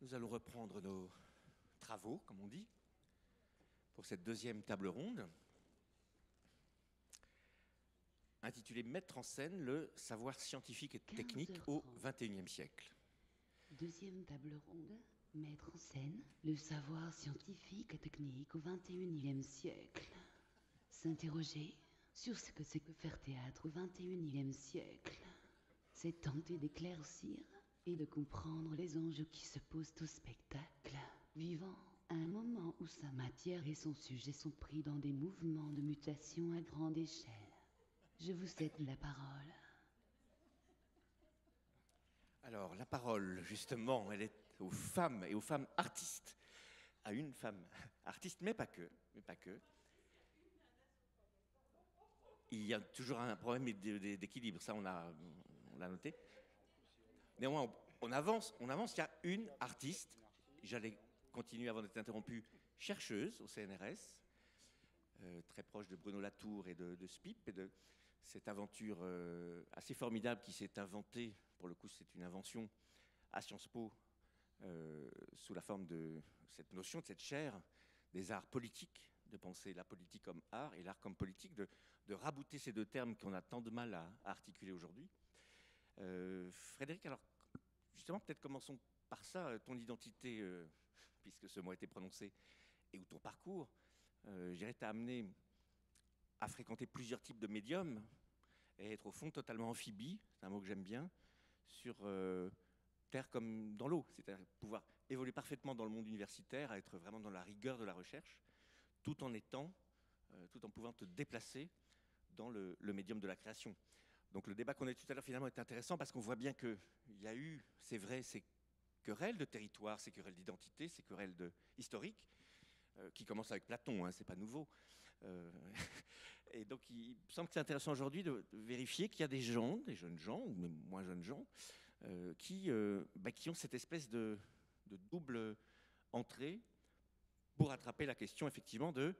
Nous allons reprendre nos travaux, comme on dit, pour cette deuxième table ronde, intitulée « Mettre en scène le savoir scientifique et technique au XXIe siècle ». Deuxième table ronde, mettre en scène le savoir scientifique et technique au XXIe siècle. S'interroger sur ce que c'est que faire théâtre au XXIe siècle. C'est tenter d'éclaircir et de comprendre les enjeux qui se posent au spectacle vivant à un moment où sa matière et son sujet sont pris dans des mouvements de mutation à grande échelle. Je vous cède la parole. Alors, la parole, justement, elle est aux femmes et aux femmes artistes. À une femme artiste, mais pas que. Il y a toujours un problème d'équilibre, ça on l'a noté. Néanmoins, on avance, il y a une artiste, j'allais continuer avant d'être interrompu, chercheuse au CNRS, très proche de Bruno Latour et de SPIP, et de cette aventure assez formidable qui s'est inventée, pour le coup c'est une invention, à Sciences Po, sous la forme de cette notion, de cette chaire des arts politiques, de penser la politique comme art et l'art comme politique, de rabouter ces deux termes qu'on a tant de mal à articuler aujourd'hui. Frédéric, alors justement, peut-être commençons par ça, ton identité, puisque ce mot a été prononcé, et ou ton parcours, je dirais, t'a amené à fréquenter plusieurs types de médiums et être au fond totalement amphibie, c'est un mot que j'aime bien, sur terre comme dans l'eau, c'est-à-dire pouvoir évoluer parfaitement dans le monde universitaire, à être vraiment dans la rigueur de la recherche, tout en pouvant te déplacer dans le médium de la création. Donc le débat qu'on a eu tout à l'heure finalement est intéressant parce qu'on voit bien qu'il y a eu, c'est vrai, ces querelles de territoire, ces querelles d'identité, ces querelles historiques, qui commencent avec Platon, hein, c'est pas nouveau. Et donc il me semble que c'est intéressant aujourd'hui de vérifier qu'il y a des gens, des jeunes gens, ou même moins jeunes gens, qui ont cette espèce de double entrée pour attraper la question effectivement de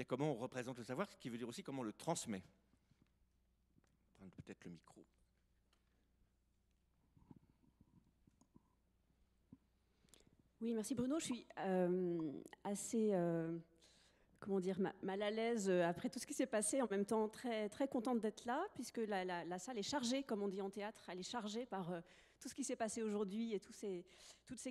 comment on représente le savoir, ce qui veut dire aussi comment on le transmet. Prendre peut-être le micro. Oui, merci Bruno. Je suis assez mal à l'aise après tout ce qui s'est passé. En même temps, très, très contente d'être là, puisque la salle est chargée, comme on dit en théâtre. Elle est chargée par tout ce qui s'est passé aujourd'hui et toutes ces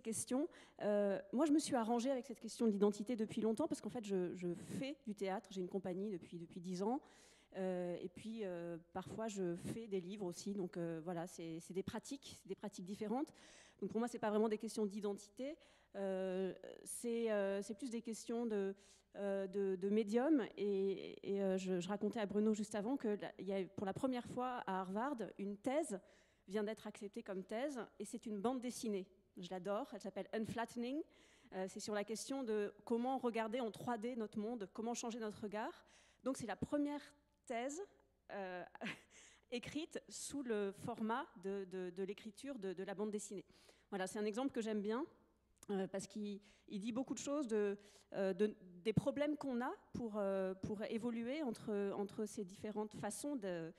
questions. Moi, je me suis arrangée avec cette question de l'identité depuis longtemps, parce qu'en fait, je fais du théâtre. J'ai une compagnie depuis 10 ans. Et puis parfois je fais des livres aussi, donc voilà, c'est des pratiques différentes. Donc pour moi, c'est pas vraiment des questions d'identité, c'est plus des questions de médium. Et je racontais à Bruno juste avant que pour la première fois à Harvard, une thèse vient d'être acceptée comme thèse, et c'est une bande dessinée. Je l'adore, elle s'appelle Unflattening. C'est sur la question de comment regarder en 3D notre monde, comment changer notre regard. Donc c'est la première thèse écrite sous le format de l'écriture de la bande dessinée. Voilà, c'est un exemple que j'aime bien parce qu'il dit beaucoup de choses des problèmes qu'on a pour évoluer entre ces différentes façons de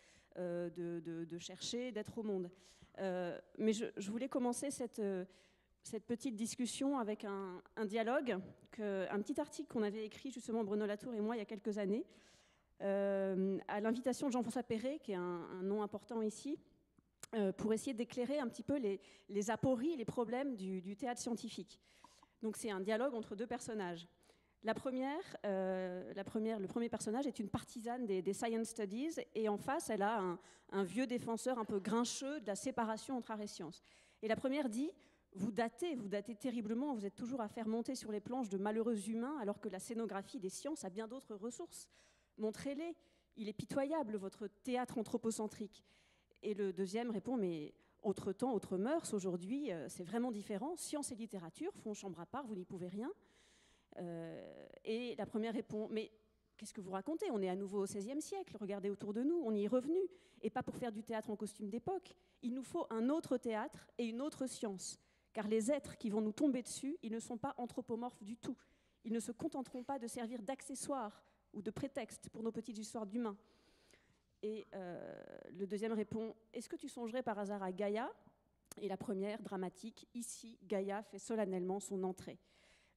chercher, d'être au monde. Mais je voulais commencer cette petite discussion avec un dialogue, un petit article qu'on avait écrit justement Bruno Latour et moi il y a quelques années, à l'invitation de Jean-François Perret, qui est un nom important ici, pour essayer d'éclairer un petit peu les apories, les problèmes du théâtre scientifique. Donc c'est un dialogue entre deux personnages. Le premier personnage est une partisane des Science Studies, et en face, elle a un vieux défenseur un peu grincheux de la séparation entre art et science. Et la première dit: vous datez terriblement, vous êtes toujours à faire monter sur les planches de malheureux humains, alors que la scénographie des sciences a bien d'autres ressources. Montrez-les, il est pitoyable, votre théâtre anthropocentrique. Et le deuxième répond: mais autre temps, autre mœurs, aujourd'hui, c'est vraiment différent. Science et littérature font chambre à part, vous n'y pouvez rien. Et la première répond: mais qu'est-ce que vous racontez? On est à nouveau au XVIe siècle, regardez autour de nous, on y est revenu. Et pas pour faire du théâtre en costume d'époque. Il nous faut un autre théâtre et une autre science. Car les êtres qui vont nous tomber dessus, ils ne sont pas anthropomorphes du tout. Ils ne se contenteront pas de servir d'accessoires ou de prétexte pour nos petites histoires d'humains. Et le deuxième répond: est-ce que tu songerais par hasard à Gaïa, Et la première, dramatique, ici, Gaïa fait solennellement son entrée.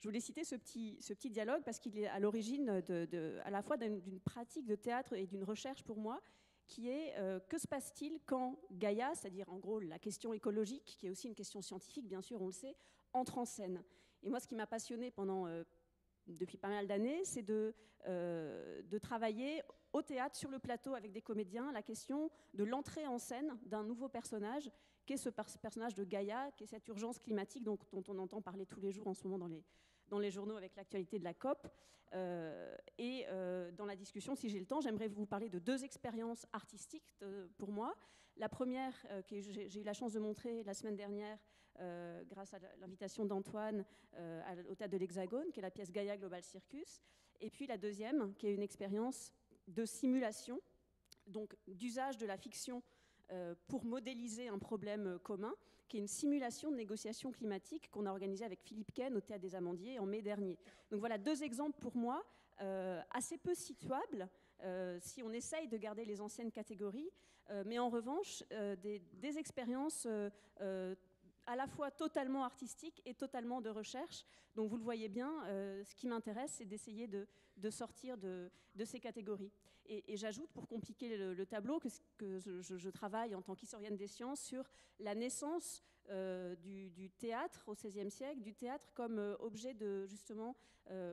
Je voulais citer ce petit dialogue parce qu'il est à l'origine à la fois d'une pratique de théâtre et d'une recherche pour moi, qui est que se passe-t-il quand Gaïa, c'est-à-dire en gros la question écologique, qui est aussi une question scientifique, bien sûr, on le sait, entre en scène. Et moi, ce qui m'a passionnée depuis pas mal d'années, c'est de travailler au théâtre, sur le plateau, avec des comédiens, la question de l'entrée en scène d'un nouveau personnage, qu'est ce personnage de Gaïa, qui est cette urgence climatique dont on entend parler tous les jours en ce moment dans les journaux avec l'actualité de la COP. Dans la discussion, si j'ai le temps, j'aimerais vous parler de 2 expériences artistiques pour moi. La première, que j'ai eu la chance de montrer la semaine dernière, grâce à l'invitation d'Antoine au Théâtre de l'Hexagone, qui est la pièce Gaïa Global Circus. Et puis la deuxième, qui est une expérience de simulation, donc d'usage de la fiction pour modéliser un problème commun, qui est une simulation de négociation climatique qu'on a organisée avec Philippe Ken au Théâtre des Amandiers en mai dernier. Donc voilà 2 exemples pour moi assez peu situables si on essaye de garder les anciennes catégories, mais en revanche des expériences à la fois totalement artistiques et totalement de recherche. Donc vous le voyez bien, ce qui m'intéresse, c'est d'essayer de sortir de ces catégories. Et j'ajoute, pour compliquer le tableau, que je travaille en tant qu'historienne des sciences sur la naissance du théâtre au XVIe siècle, du théâtre comme objet justement,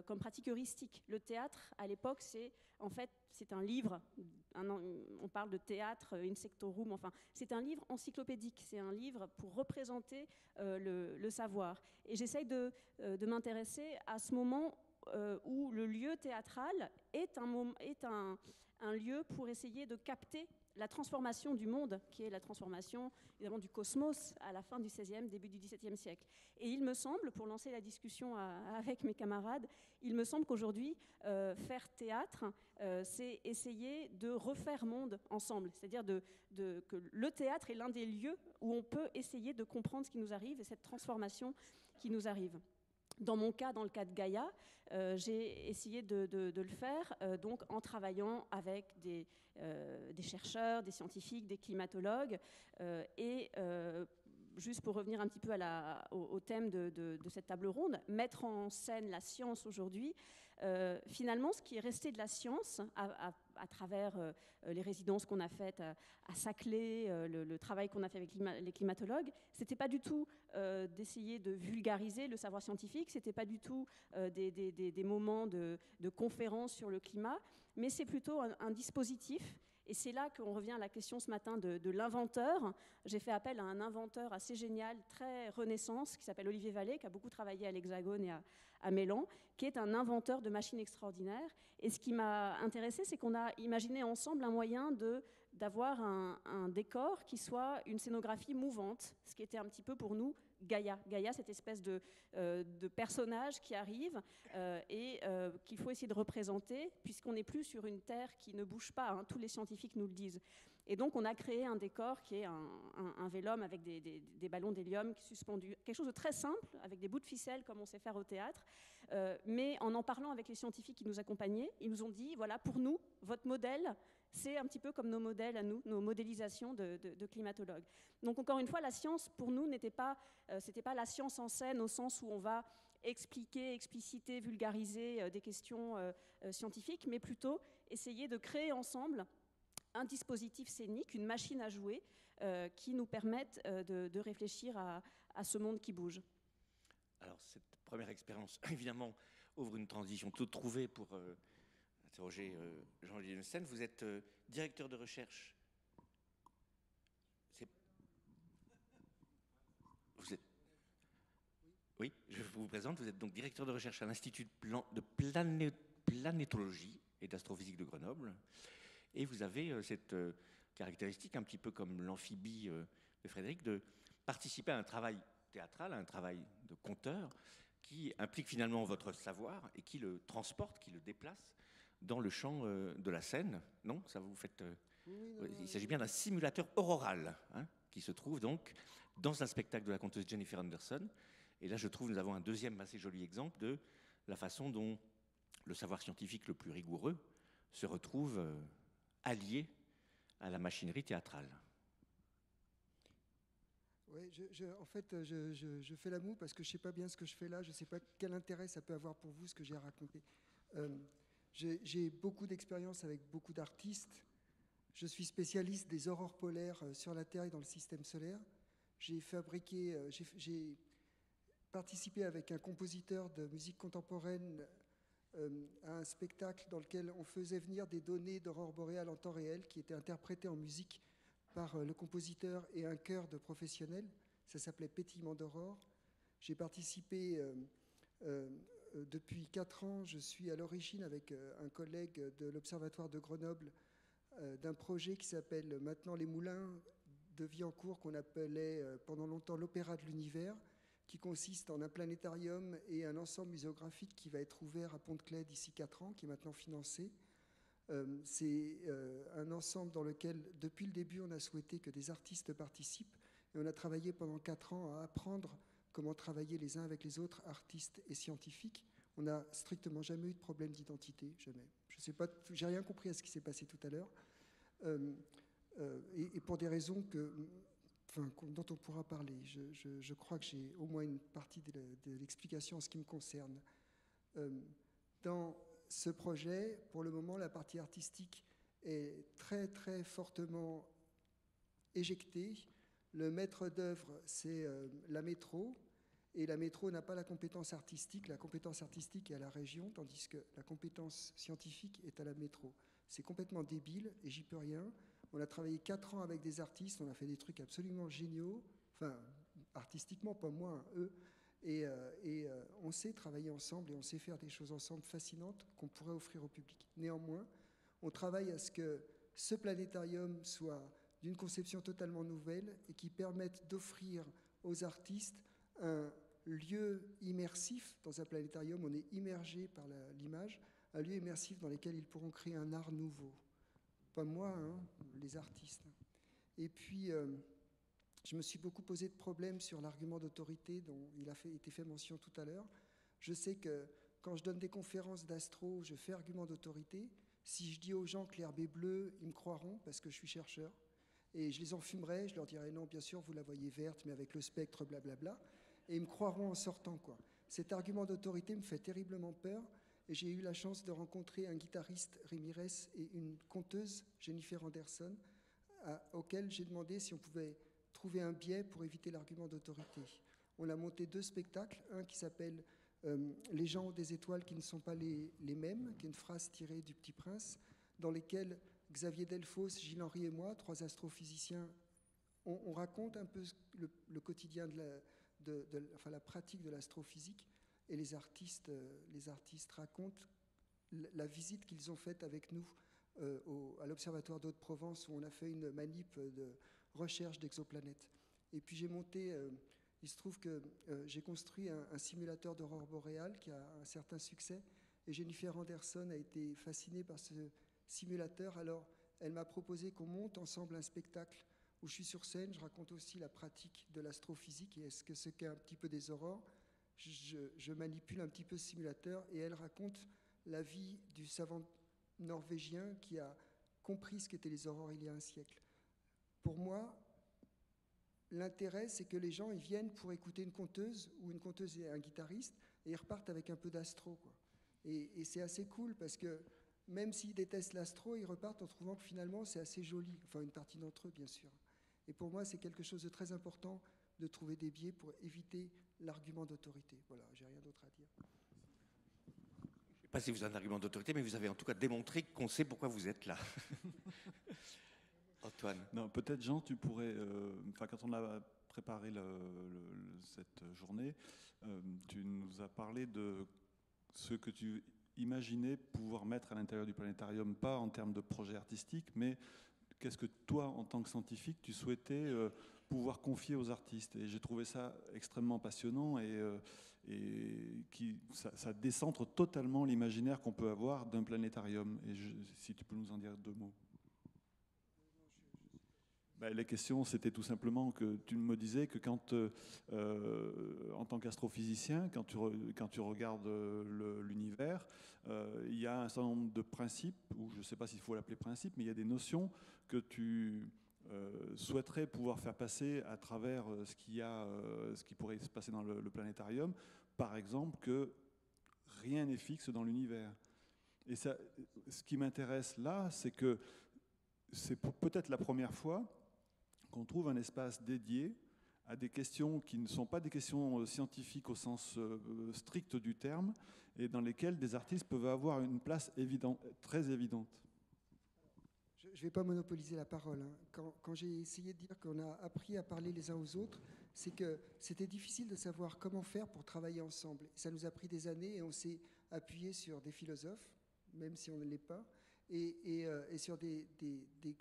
comme pratique heuristique. Le théâtre, à l'époque, c'est un livre, on parle de théâtre, insectorum, enfin, c'est un livre encyclopédique, c'est un livre pour représenter le savoir. Et j'essaye de m'intéresser à ce moment où le lieu théâtral est un lieu pour essayer de capter la transformation du monde, qui est la transformation évidemment du cosmos à la fin du XVIe, début du XVIIe siècle. Et il me semble, pour lancer la discussion avec mes camarades, il me semble qu'aujourd'hui, faire théâtre, c'est essayer de refaire monde ensemble. C'est-à-dire que le théâtre est l'un des lieux où on peut essayer de comprendre ce qui nous arrive et cette transformation qui nous arrive. Dans mon cas, dans le cas de Gaïa, j'ai essayé de le faire donc en travaillant avec des chercheurs, des scientifiques, des climatologues. Juste pour revenir un petit peu au thème de cette table ronde, mettre en scène la science aujourd'hui, finalement, ce qui est resté de la science à travers les résidences qu'on a faites à Saclay, le travail qu'on a fait avec les climatologues, c'était pas du tout d'essayer de vulgariser le savoir scientifique, c'était pas du tout des moments de conférences sur le climat, mais c'est plutôt un dispositif. Et c'est là qu'on revient à la question ce matin de l'inventeur. J'ai fait appel à un inventeur assez génial, très renaissance, qui s'appelle Olivier Vallée, qui a beaucoup travaillé à l'Hexagone et à Mélan, qui est un inventeur de machines extraordinaires. Et ce qui m'a intéressée, c'est qu'on a imaginé ensemble un moyen d'avoir un décor qui soit une scénographie mouvante, ce qui était un petit peu pour nous Gaïa. Gaïa, cette espèce de personnage qui arrive et qu'il faut essayer de représenter, puisqu'on n'est plus sur une terre qui ne bouge pas, hein, tous les scientifiques nous le disent. Et donc on a créé un décor qui est un vélum avec des ballons d'hélium suspendus, quelque chose de très simple, avec des bouts de ficelle comme on sait faire au théâtre, mais en parlant avec les scientifiques qui nous accompagnaient, ils nous ont dit, voilà, pour nous, votre modèle, c'est un petit peu comme nos modèles à nous, nos modélisations de climatologues. Donc encore une fois, la science pour nous c'était pas la science en scène au sens où on va expliquer, expliciter, vulgariser des questions scientifiques, mais plutôt essayer de créer ensemble un dispositif scénique, une machine à jouer qui nous permette de réfléchir à ce monde qui bouge. Alors cette première expérience, évidemment, ouvre une transition toute trouvée pour interroger Jean-Olivier Lesten. Vous êtes directeur de recherche. Oui, je vous présente. Vous êtes donc directeur de recherche à l'Institut de planétologie et d'astrophysique de Grenoble. Et vous avez cette caractéristique, un petit peu comme l'amphibie de Frédéric, de participer à un travail théâtral, à un travail de conteur, qui implique finalement votre savoir et qui le transporte, qui le déplace dans le champ de la scène. Non, ça vous fait... Il s'agit bien d'un simulateur auroral, hein, qui se trouve donc dans un spectacle de la conteuse Jennifer Anderson. Et là, je trouve que nous avons un deuxième assez joli exemple de la façon dont le savoir scientifique le plus rigoureux se retrouve allié à la machinerie théâtrale. Oui, en fait, je fais la moue parce que je ne sais pas bien ce que je fais là, je ne sais pas quel intérêt ça peut avoir pour vous, ce que j'ai à raconter. J'ai beaucoup d'expérience avec beaucoup d'artistes. Je suis spécialiste des aurores polaires sur la Terre et dans le système solaire. J'ai participé avec un compositeur de musique contemporaine à un spectacle dans lequel on faisait venir des données d'aurores boréales en temps réel qui étaient interprétées en musique par le compositeur et un chœur de professionnels. Ça s'appelait Pétillement d'aurore. J'ai participé depuis 4 ans. Je suis à l'origine avec un collègue de l'Observatoire de Grenoble d'un projet qui s'appelle maintenant Les Moulins de Viancourt, qu'on appelait pendant longtemps l'Opéra de l'Univers, qui consiste en un planétarium et un ensemble muséographique qui va être ouvert à Pont-de-Claix d'ici 4 ans, qui est maintenant financé. C'est un ensemble dans lequel, depuis le début, on a souhaité que des artistes participent, et on a travaillé pendant 4 ans à apprendre comment travailler les uns avec les autres, artistes et scientifiques. On n'a strictement jamais eu de problème d'identité, jamais. Je sais pas, j'ai rien compris à ce qui s'est passé tout à l'heure, et pour des raisons dont on pourra parler. Je crois que j'ai au moins une partie de l'explication en ce qui me concerne. Dans ce projet, pour le moment, la partie artistique est très très fortement éjectée. Le maître d'œuvre, c'est la métro, et la métro n'a pas la compétence artistique. La compétence artistique est à la région, tandis que la compétence scientifique est à la métro. C'est complètement débile, et j'y peux rien. On a travaillé 4 ans avec des artistes, on a fait des trucs absolument géniaux, enfin, artistiquement, pas moi, hein, eux, et on sait travailler ensemble et on sait faire des choses ensemble fascinantes qu'on pourrait offrir au public. Néanmoins, on travaille à ce que ce planétarium soit d'une conception totalement nouvelle et qui permette d'offrir aux artistes un lieu immersif. Dans un planétarium, on est immergé par l'image, un lieu immersif dans lequel ils pourront créer un art nouveau. Pas moi, hein, les artistes. Et puis, je me suis beaucoup posé de problèmes sur l'argument d'autorité dont il a été fait mention tout à l'heure. Je sais que quand je donne des conférences d'astro, je fais argument d'autorité. Si je dis aux gens que l'herbe est bleue, ils me croiront parce que je suis chercheur. Et je les enfumerai, je leur dirai non, bien sûr, vous la voyez verte, mais avec le spectre, blablabla. Et ils me croiront en sortant, quoi. Cet argument d'autorité me fait terriblement peur. Et j'ai eu la chance de rencontrer un guitariste, Ramirez, et une conteuse, Jennifer Anderson, auquel j'ai demandé si on pouvait trouver un biais pour éviter l'argument d'autorité. On a monté 2 spectacles, un qui s'appelle Les gens ont des étoiles qui ne sont pas les mêmes, qui est une phrase tirée du Petit Prince, dans lesquels Xavier Delphos, Gilles Henry et moi, 3 astrophysiciens, on raconte un peu le quotidien enfin, la pratique de l'astrophysique, et les artistes racontent la visite qu'ils ont faite avec nous à l'Observatoire d'Hauts-de-Provence, où on a fait une manip de recherche d'exoplanètes. Et puis j'ai monté, il se trouve que j'ai construit un simulateur d'aurore boréale qui a un certain succès, et Jennifer Anderson a été fascinée par ce simulateur. Alors elle m'a proposé qu'on monte ensemble un spectacle où je suis sur scène, je raconte aussi la pratique de l'astrophysique et ce qu'est un petit peu des aurores. Je manipule un petit peu ce simulateur, et elle raconte la vie du savant norvégien qui a compris ce qu'étaient les aurores il y a un siècle. Pour moi, l'intérêt, c'est que les gens ils viennent pour écouter une conteuse ou une conteuse et un guitariste, et ils repartent avec un peu d'astro, quoi. Et c'est assez cool parce que même s'ils détestent l'astro, ils repartent en trouvant que finalement c'est assez joli. Enfin, une partie d'entre eux, bien sûr. Et pour moi, c'est quelque chose de très important de trouver des biais pour éviter l'argument d'autorité. Voilà, j'ai rien d'autre à dire. Je ne sais pas si vous avez un argument d'autorité, mais vous avez en tout cas démontré qu'on sait pourquoi vous êtes là. Antoine. Non, peut-être, Jean, tu pourrais, quand on a préparé cette journée, tu nous as parlé de ce que tu imaginais pouvoir mettre à l'intérieur du planétarium, pas en termes de projet artistique, mais qu'est-ce que toi, en tant que scientifique, tu souhaitais pouvoir confier aux artistes. Et j'ai trouvé ça extrêmement passionnant, et ça décentre totalement l'imaginaire qu'on peut avoir d'un planétarium. Et si tu peux nous en dire 2 mots. Les questions, c'était tout simplement que tu me disais que quand, en tant qu'astrophysicien, quand tu regardes l'univers, il y a un certain nombre de principes, ou je ne sais pas s'il faut l'appeler principe, mais il y a des notions que tu souhaiterait pouvoir faire passer à travers ce qui pourrait se passer dans le planétarium, par exemple, que rien n'est fixe dans l'univers. Et ça, ce qui m'intéresse là, c'est que c'est peut-être la première fois qu'on trouve un espace dédié à des questions qui ne sont pas des questions scientifiques au sens strict du terme, et dans lesquelles des artistes peuvent avoir une place très évidente. Je ne vais pas monopoliser la parole. Quand j'ai essayé de dire qu'on a appris à parler les uns aux autres, c'est que c'était difficile de savoir comment faire pour travailler ensemble. Ça nous a pris des années et on s'est appuyé sur des philosophes, même si on ne l'est pas, et sur des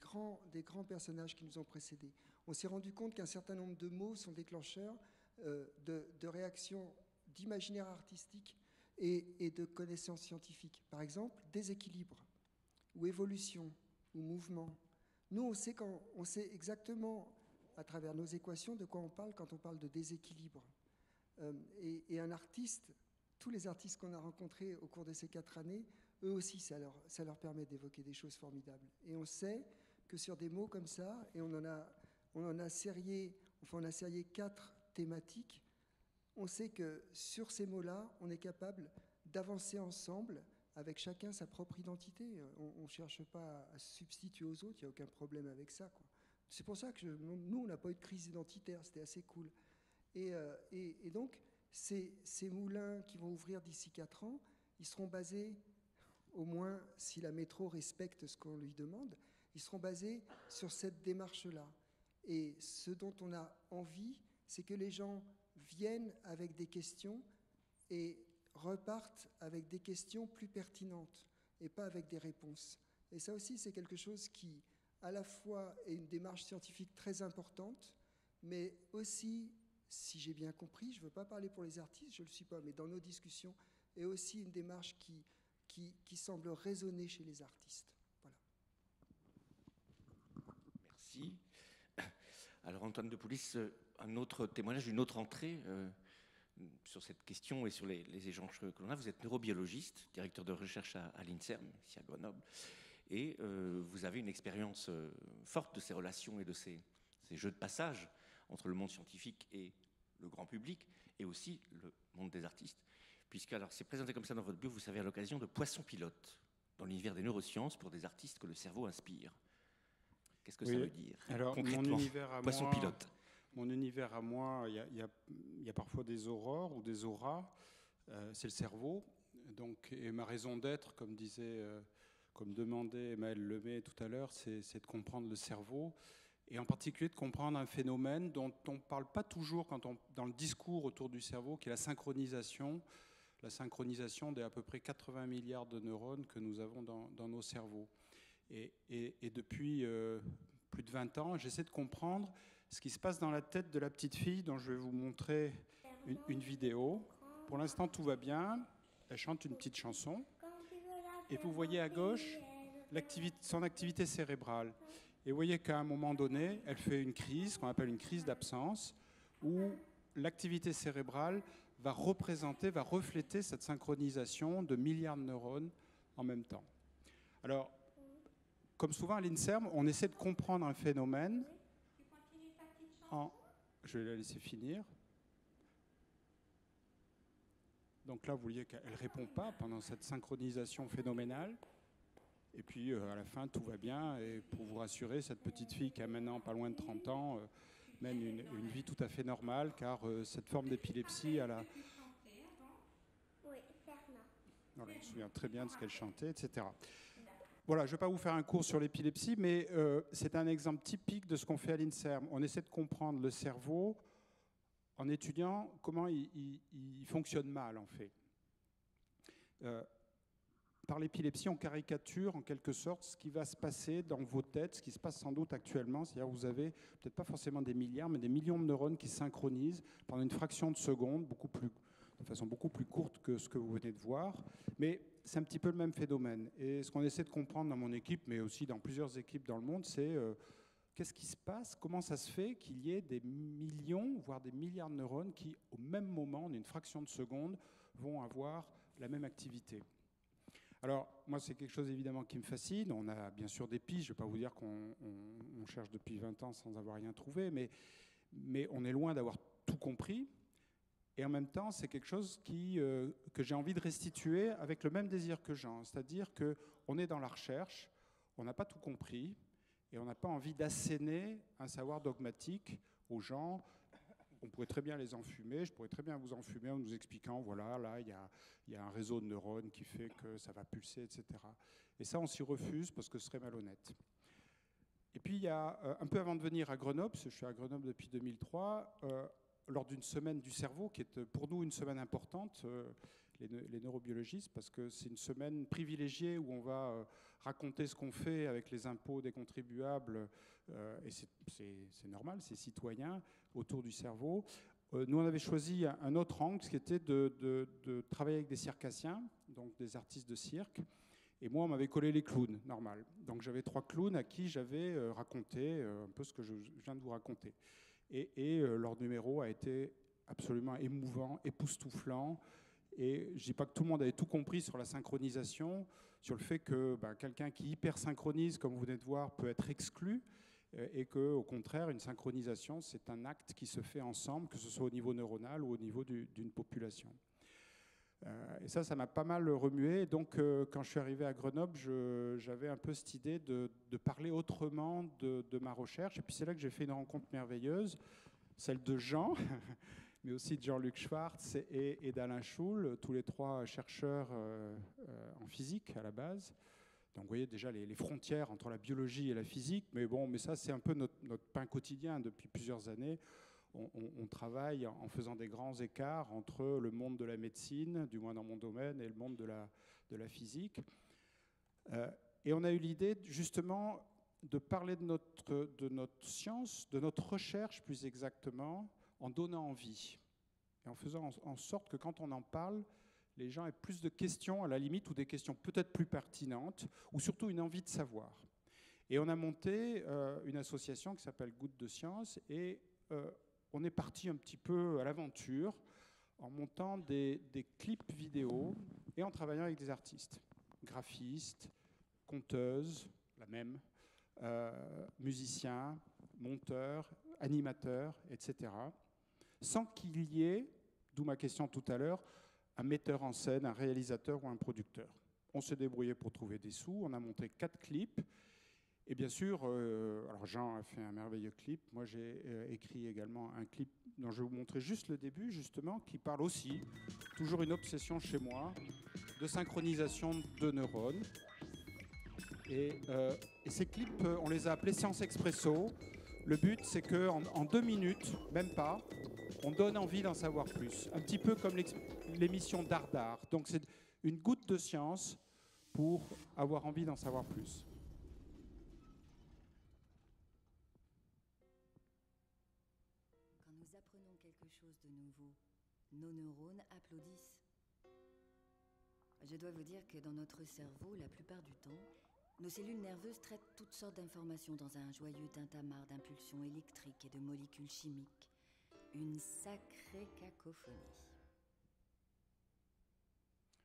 grands personnages qui nous ont précédés. On s'est rendu compte qu'un certain nombre de mots sont déclencheurs de réactions d'imaginaire artistique et de connaissances scientifiques. Par exemple, déséquilibre ou évolution ou mouvement. Nous, on sait exactement, à travers nos équations, de quoi on parle quand on parle de déséquilibre. Et un artiste, tous les artistes qu'on a rencontrés au cours de ces 4 années, eux aussi, ça leur permet d'évoquer des choses formidables. Et on sait que sur des mots comme ça, et on a serré 4 thématiques, on sait que sur ces mots-là, on est capable d'avancer ensemble avec chacun sa propre identité. On ne cherche pas à se substituer aux autres, il n'y a aucun problème avec ça, quoi. C'est pour ça que nous, on n'a pas eu de crise identitaire, c'était assez cool. Et donc, ces moulins qui vont ouvrir d'ici 4 ans, ils seront basés, au moins si la métro respecte ce qu'on lui demande, ils seront basés sur cette démarche-là. Et ce dont on a envie, c'est que les gens viennent avec des questions et repartent avec des questions plus pertinentes et pas avec des réponses. Et ça aussi, c'est quelque chose qui, à la fois, est une démarche scientifique très importante, mais aussi, si j'ai bien compris, je ne veux pas parler pour les artistes, je ne le suis pas, mais dans nos discussions, est aussi une démarche qui semble résonner chez les artistes. Voilà. Merci. Alors Antoine de Poulis, un autre témoignage, une autre entrée sur cette question et sur les échanges que l'on a. Vous êtes neurobiologiste, directeur de recherche à l'INSERM, ici à Grenoble, et vous avez une expérience forte de ces relations et de ces jeux de passage entre le monde scientifique et le grand public, et aussi le monde des artistes, puisque alors c'est présenté comme ça dans votre bio, vous savez, à l'occasion de Poisson pilote, dans l'univers des neurosciences, pour des artistes que le cerveau inspire. Qu'est-ce que ça veut dire alors, concrètement, Poisson pilote? Mon univers à moi, il y a parfois des aurores ou des auras. C'est le cerveau. Donc, et ma raison d'être, comme demandait Emmaël Lemay tout à l'heure, c'est de comprendre le cerveau. Et en particulier de comprendre un phénomène dont on ne parle pas toujours dans le discours autour du cerveau, qui est la synchronisation des à peu près 80 milliards de neurones que nous avons dans nos cerveaux. Et depuis plus de 20 ans, j'essaie de comprendre ce qui se passe dans la tête de la petite fille dont je vais vous montrer une vidéo. Pour l'instant, tout va bien. Elle chante une petite chanson. Et vous voyez à gauche son activité cérébrale. Et vous voyez qu'à un moment donné, elle fait une crise, qu'on appelle une crise d'absence, où l'activité cérébrale va refléter cette synchronisation de milliards de neurones en même temps. Alors, comme souvent à l'INSERM, on essaie de comprendre un phénomène Je vais la laisser finir. Donc là, vous voyez qu'elle ne répond pas pendant cette synchronisation phénoménale. Et puis, à la fin, tout va bien. Et pour vous rassurer, cette petite fille qui a maintenant pas loin de 30 ans mène une vie tout à fait normale, car cette forme d'épilepsie, elle a... Voilà, je me souviens très bien de ce qu'elle chantait, etc. Voilà, je ne vais pas vous faire un cours sur l'épilepsie, mais c'est un exemple typique de ce qu'on fait à l'INSERM. On essaie de comprendre le cerveau en étudiant comment il fonctionne mal, en fait. Par l'épilepsie, on caricature en quelque sorte ce qui va se passer dans vos têtes, ce qui se passe sans doute actuellement. C'est-à-dire que vous avez peut-être pas forcément des milliards, mais des millions de neurones qui synchronisent pendant une fraction de seconde, de façon beaucoup plus courte que ce que vous venez de voir. Mais c'est un petit peu le même phénomène. Et ce qu'on essaie de comprendre dans mon équipe, mais aussi dans plusieurs équipes dans le monde, c'est qu'est-ce qui se passe, comment ça se fait qu'il y ait des millions, voire des milliards de neurones qui, au même moment, en une fraction de seconde, vont avoir la même activité. Alors, moi, c'est quelque chose évidemment qui me fascine. On a bien sûr des pistes. Je ne vais pas vous dire qu'on cherche depuis 20 ans sans avoir rien trouvé, mais on est loin d'avoir tout compris. Et en même temps, c'est quelque chose que j'ai envie de restituer avec le même désir que Jean. C'est-à-dire qu'on est dans la recherche, on n'a pas tout compris, et on n'a pas envie d'asséner un savoir dogmatique aux gens. On pourrait très bien les enfumer, je pourrais très bien vous enfumer en nous expliquant, voilà, là, il y a un réseau de neurones qui fait que ça va pulser, etc. Et ça, on s'y refuse parce que ce serait malhonnête. Et puis, il y a, un peu avant de venir à Grenoble, parce que je suis à Grenoble depuis 2003, lors d'une semaine du cerveau, qui est pour nous une semaine importante, les neurobiologistes, parce que c'est une semaine privilégiée où on va raconter ce qu'on fait avec les impôts des contribuables, et c'est normal, c'est citoyen, autour du cerveau. Nous, on avait choisi un autre angle, qui était de travailler avec des circassiens, donc des artistes de cirque. Et moi, on m'avait collé les clowns, normal. Donc j'avais 3 clowns à qui j'avais raconté un peu ce que je viens de vous raconter. Et leur numéro a été absolument émouvant, époustouflant. Et je ne dis pas que tout le monde avait tout compris sur la synchronisation, sur le fait que quelqu'un qui hyper synchronise, comme vous venez de voir, peut être exclu, et qu'au contraire, une synchronisation, c'est un acte qui se fait ensemble, que ce soit au niveau neuronal ou au niveau d'une population. Et ça m'a pas mal remué. Donc, quand je suis arrivé à Grenoble, j'avais un peu cette idée de parler autrement de ma recherche. Et puis, c'est là que j'ai fait une rencontre merveilleuse, celle de Jean, mais aussi de Jean-Luc Schwartz et d'Alain Schul, tous les 3 chercheurs en physique à la base. Donc, vous voyez déjà les frontières entre la biologie et la physique. Mais bon, mais ça, c'est un peu notre pain quotidien depuis plusieurs années. On travaille en faisant des grands écarts entre le monde de la médecine, du moins dans mon domaine, et le monde de la physique. Et on a eu l'idée, justement, de parler de notre science, de notre recherche, plus exactement, en donnant envie. Et en faisant en sorte que quand on en parle, les gens aient plus de questions, à la limite, ou des questions peut-être plus pertinentes, ou surtout une envie de savoir. Et on a monté une association qui s'appelle Gouttes de Science, et on est parti un petit peu à l'aventure en montant des clips vidéo et en travaillant avec des artistes, graphistes, conteuses, la même, musiciens, monteurs, animateurs, etc. Sans qu'il y ait, d'où ma question tout à l'heure, un metteur en scène, un réalisateur ou un producteur. On s'est débrouillé pour trouver des sous, on a monté 4 clips. Et bien sûr, alors Jean a fait un merveilleux clip. Moi, j'ai écrit également un clip dont je vais vous montrer juste le début, justement, qui parle aussi, toujours une obsession chez moi, de synchronisation de neurones. Et ces clips, on les a appelés Séance Expresso. Le but, c'est qu'en 2 minutes, même pas, on donne envie d'en savoir plus. Un petit peu comme l'émission Dardar. Donc, c'est une goutte de science pour avoir envie d'en savoir plus. De nouveau. Nos neurones applaudissent. Je dois vous dire que dans notre cerveau, la plupart du temps, nos cellules nerveuses traitent toutes sortes d'informations dans un joyeux tintamarre d'impulsions électriques et de molécules chimiques. Une sacrée cacophonie.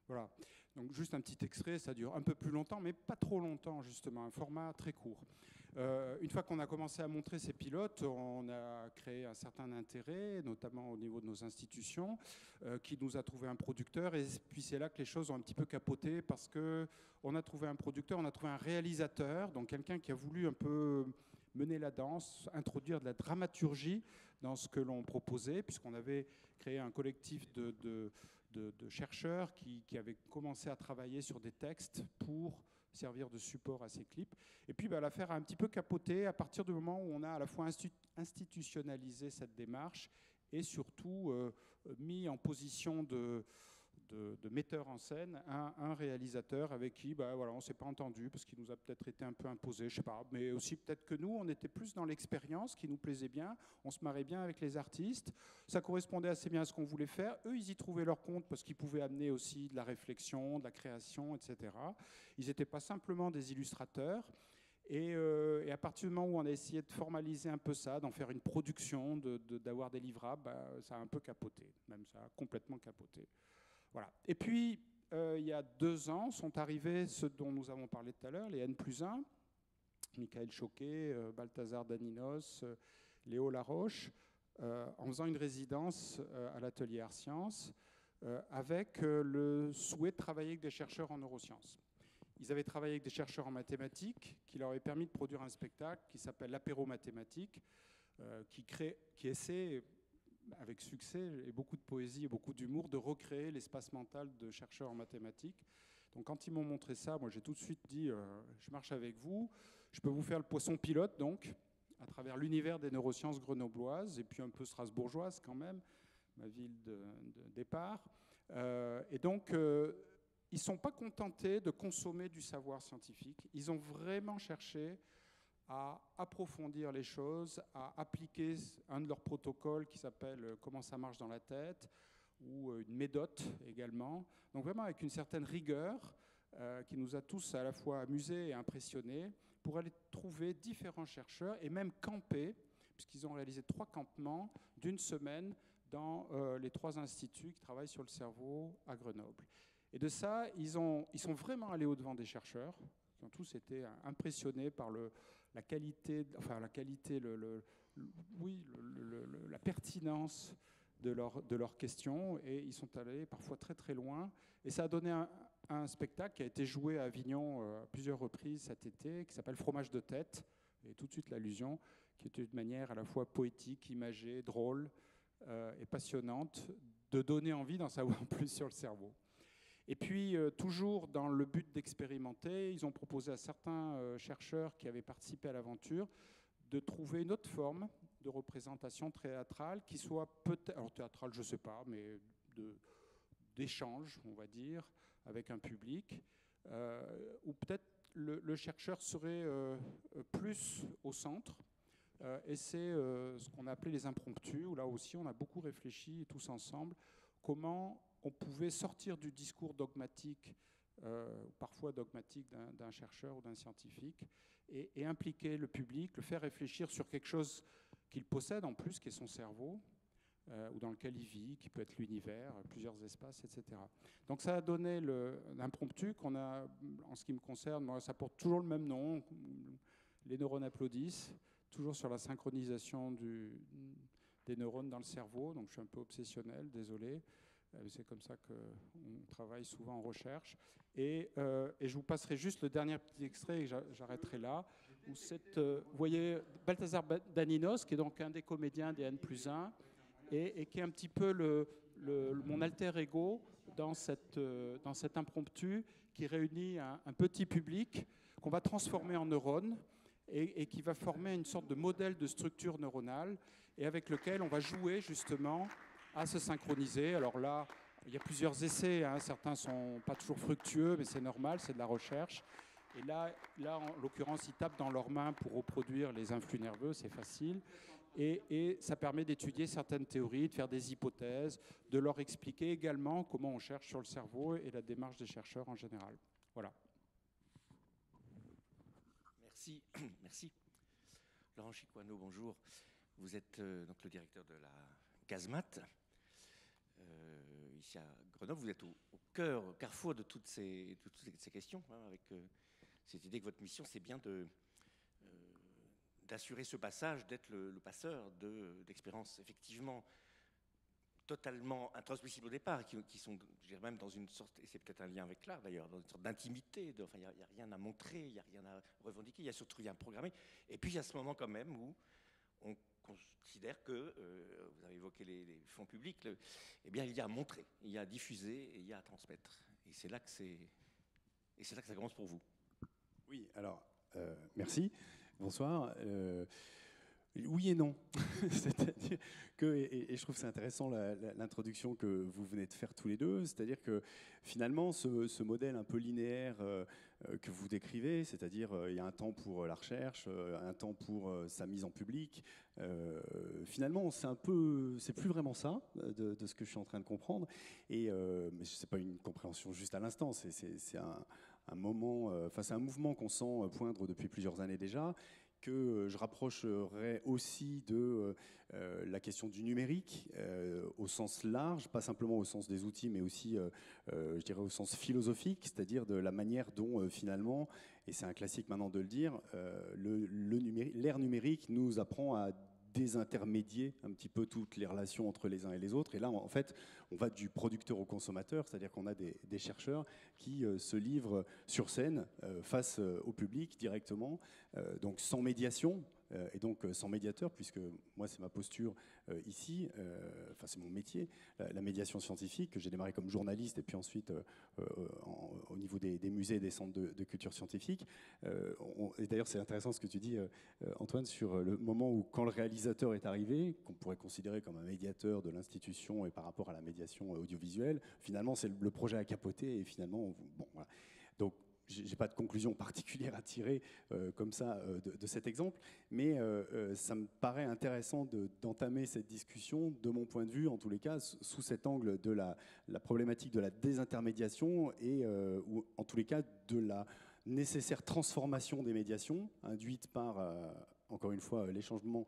Voilà. Donc juste un petit extrait, ça dure un peu plus longtemps, mais pas trop longtemps justement, un format très court. Une fois qu'on a commencé à montrer ces pilotes, on a créé un certain intérêt, notamment au niveau de nos institutions, qui nous a trouvé un producteur. Et puis c'est là que les choses ont un petit peu capoté, parce qu'on a trouvé un producteur, on a trouvé un réalisateur, donc quelqu'un qui a voulu un peu mener la danse, introduire de la dramaturgie dans ce que l'on proposait, puisqu'on avait créé un collectif de chercheurs qui avaient commencé à travailler sur des textes pour servir de support à ces clips. Et puis l'affaire a un petit peu capoté à partir du moment où on a à la fois institutionnalisé cette démarche et surtout mis en position de metteur en scène un réalisateur avec qui voilà, on ne s'est pas entendu parce qu'il nous a peut-être été un peu imposé, je ne sais pas, mais aussi peut-être que nous, on était plus dans l'expérience qui nous plaisait bien, on se marrait bien avec les artistes, ça correspondait assez bien à ce qu'on voulait faire, eux ils y trouvaient leur compte parce qu'ils pouvaient amener aussi de la réflexion, de la création, etc. Ils n'étaient pas simplement des illustrateurs. Et à partir du moment où on a essayé de formaliser un peu ça, d'en faire une production, d'avoir des livrables, ça a un peu capoté, même ça a complètement capoté. Voilà. Et puis, il y a 2 ans, sont arrivés ceux dont nous avons parlé tout à l'heure, les N+1, Michael Choquet, Balthazar Daninos, Léo Laroche, en faisant une résidence à l'atelier Art Sciences, avec le souhait de travailler avec des chercheurs en neurosciences. Ils avaient travaillé avec des chercheurs en mathématiques qui leur avaient permis de produire un spectacle qui s'appelle l'apéro mathématique, qui essaie, avec succès et beaucoup de poésie et beaucoup d'humour, de recréer l'espace mental de chercheurs en mathématiques. Donc quand ils m'ont montré ça, moi j'ai tout de suite dit je marche avec vous, je peux vous faire le poisson pilote donc, à travers l'univers des neurosciences grenobloises et puis un peu strasbourgeoise quand même, ma ville de départ. Et donc ils ne sont pas contentés de consommer du savoir scientifique, ils ont vraiment cherché à approfondir les choses, à appliquer un de leurs protocoles qui s'appelle « Comment ça marche dans la tête » ou une médote également. Donc vraiment avec une certaine rigueur qui nous a tous à la fois amusés et impressionnés pour aller trouver différents chercheurs et même camper, puisqu'ils ont réalisé 3 campements d'1 semaine dans les 3 instituts qui travaillent sur le cerveau à Grenoble. Et de ça, ils sont vraiment allés au-devant des chercheurs, qui ont tous été impressionnés par la qualité, la pertinence de leurs questions, et ils sont allés parfois très très loin. Et ça a donné un spectacle qui a été joué à Avignon à plusieurs reprises cet été, qui s'appelle Fromage de tête, et tout de suite l'allusion, qui était une manière à la fois poétique, imagée, drôle et passionnante de donner envie d'en savoir plus sur le cerveau. Et puis, toujours dans le but d'expérimenter, ils ont proposé à certains chercheurs qui avaient participé à l'aventure de trouver une autre forme de représentation théâtrale qui soit peut-être, alors théâtrale je ne sais pas, mais d'échange, on va dire, avec un public, où peut-être le chercheur serait plus au centre. Et c'est ce qu'on a appelé les impromptus, où là aussi on a beaucoup réfléchi tous ensemble comment on pouvait sortir du discours dogmatique, parfois dogmatique d'un chercheur ou d'un scientifique, et impliquer le public, le faire réfléchir sur quelque chose qu'il possède en plus, qui est son cerveau, ou dans lequel il vit, qui peut être l'univers, plusieurs espaces, etc. Donc ça a donné l'impromptu qu'on a, en ce qui me concerne, moi, ça porte toujours le même nom, les neurones applaudissent, toujours sur la synchronisation des neurones dans le cerveau, donc je suis un peu obsessionnel, désolé. C'est comme ça qu'on travaille souvent en recherche. Et je vous passerai juste le dernier petit extrait, et j'arrêterai là, où vous voyez Balthazar Daninos, qui est donc un des comédiens des N+1, et qui est un petit peu mon alter ego dans cet impromptu qui réunit un petit public qu'on va transformer en neurones et qui va former une sorte de modèle de structure neuronale et avec lequel on va jouer justement à se synchroniser. Alors là, il y a plusieurs essais, hein. Certains ne sont pas toujours fructueux, mais c'est normal, c'est de la recherche. Et là, en l'occurrence, ils tapent dans leurs mains pour reproduire les influx nerveux, c'est facile. Et ça permet d'étudier certaines théories, de faire des hypothèses, de leur expliquer également comment on cherche sur le cerveau et la démarche des chercheurs en général. Voilà. Merci. Merci. Laurent Chicoineau, bonjour. Vous êtes donc le directeur de la Casemate, ici à Grenoble. Vous êtes au carrefour de toutes ces questions, hein, avec cette idée que votre mission, c'est bien d'assurer ce passage, d'être le passeur d'expériences effectivement totalement intransmissibles au départ, qui sont, je dirais même dans une sorte, et c'est peut-être un lien avec l'art d'ailleurs, dans une sorte d'intimité, enfin, il n'y a rien à montrer, il n'y a rien à revendiquer, il y a surtout rien à programmer. Et puis il y a ce moment quand même où on considère que, vous avez évoqué les fonds publics, eh bien il y a à montrer, il y a à diffuser et il y a à transmettre. Et c'est là que ça commence pour vous. Oui, alors, merci. Bonsoir. Oui et non. C'est-à-dire que, et je trouve que c'est intéressant l'introduction que vous venez de faire tous les deux, c'est-à-dire que finalement ce modèle un peu linéaire que vous décrivez, c'est-à-dire il y a un temps pour la recherche, un temps pour sa mise en public, finalement c'est plus vraiment ça de ce que je suis en train de comprendre, mais c'est pas une compréhension juste à l'instant, c'est un moment, c'est un mouvement qu'on sent poindre depuis plusieurs années déjà, que je rapprocherais aussi de la question du numérique au sens large, pas simplement au sens des outils, mais aussi, je dirais, au sens philosophique, c'est-à-dire de la manière dont finalement, et c'est un classique maintenant de le dire, l'ère numérique nous apprend à désintermédier un petit peu toutes les relations entre les uns et les autres. Et là, en fait, on va du producteur au consommateur, c'est-à-dire qu'on a des chercheurs qui se livrent sur scène face au public directement, donc sans médiation. Et donc sans médiateur, puisque moi c'est ma posture ici, enfin c'est mon métier, la médiation scientifique, que j'ai démarré comme journaliste et puis ensuite au niveau des musées et des centres de culture scientifique. Et d'ailleurs c'est intéressant ce que tu dis Antoine sur le moment où quand le réalisateur est arrivé, qu'on pourrait considérer comme un médiateur de l'institution et par rapport à la médiation audiovisuelle, finalement c'est le projet à capoter et finalement, bon voilà. Donc je n'ai pas de conclusion particulière à tirer comme ça de cet exemple, mais ça me paraît intéressant d'entamer cette discussion, de mon point de vue, en tous les cas, sous cet angle de la problématique de la désintermédiation et, ou en tous les cas, de la nécessaire transformation des médiations, induite par, encore une fois, les changements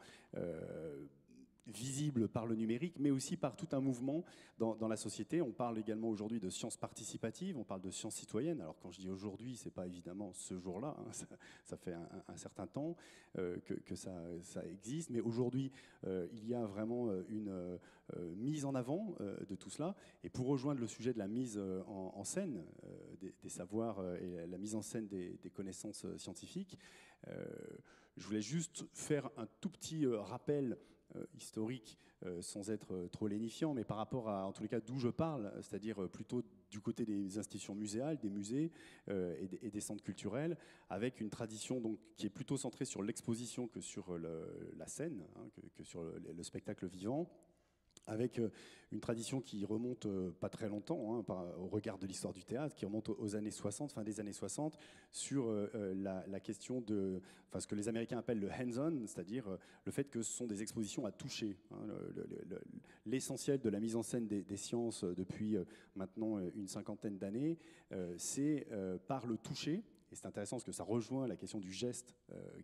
visible par le numérique, mais aussi par tout un mouvement dans la société. On parle également aujourd'hui de sciences participatives, on parle de sciences citoyennes. Alors quand je dis aujourd'hui, c'est pas évidemment ce jour-là, hein, ça fait un certain temps que ça existe, mais aujourd'hui, il y a vraiment une mise en avant de tout cela. Et pour rejoindre le sujet de la mise en scène des savoirs et la mise en scène des connaissances scientifiques, je voulais juste faire un tout petit rappel historique sans être trop lénifiant, mais par rapport à, en tous les cas, d'où je parle, c'est-à-dire plutôt du côté des institutions muséales, des musées et des centres culturels, avec une tradition donc, qui est plutôt centrée sur l'exposition que sur la scène, hein, que sur le spectacle vivant, avec une tradition qui remonte pas très longtemps, hein, au regard de l'histoire du théâtre, qui remonte aux années 60, fin des années 60, sur la question de ce que les Américains appellent le hands-on, c'est-à-dire le fait que ce sont des expositions à toucher. Hein, l'essentiel de la mise en scène des sciences depuis maintenant une cinquantaine d'années, c'est par le toucher. Et c'est intéressant parce que ça rejoint la question du geste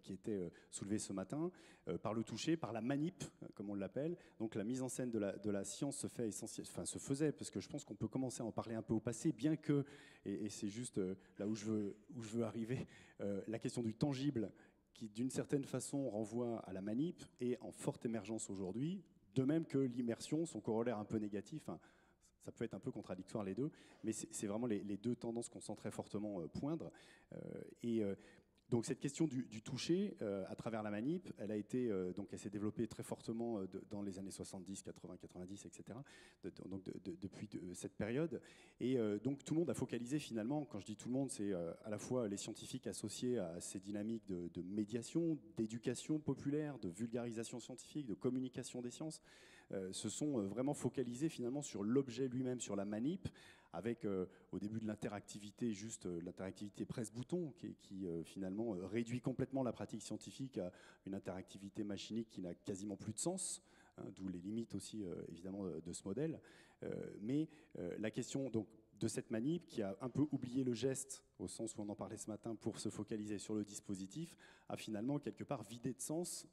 qui était soulevée ce matin, par le toucher, par la manip, comme on l'appelle. Donc la mise en scène de la science se faisait, parce que je pense qu'on peut commencer à en parler un peu au passé, bien que, et c'est juste là où je veux arriver, la question du tangible, qui d'une certaine façon renvoie à la manip, est en forte émergence aujourd'hui, de même que l'immersion, son corollaire un peu négatif, hein, ça peut être un peu contradictoire les deux, mais c'est vraiment les deux tendances qu'on sent très fortement poindre. Donc cette question du toucher à travers la manip, elle s'est développée très fortement dans les années 70, 80, 90, etc. Depuis cette période. Et donc tout le monde a focalisé finalement, quand je dis tout le monde, c'est à la fois les scientifiques associés à ces dynamiques de médiation, d'éducation populaire, de vulgarisation scientifique, de communication des sciences, se sont vraiment focalisés finalement sur l'objet lui-même, sur la manip, avec au début de l'interactivité, juste l'interactivité presse-bouton, qui finalement réduit complètement la pratique scientifique à une interactivité machinique qui n'a quasiment plus de sens, hein, d'où les limites aussi évidemment de ce modèle. Mais la question donc de cette manip, qui a un peu oublié le geste, au sens où on en parlait ce matin, pour se focaliser sur le dispositif, a finalement quelque part vidé de sens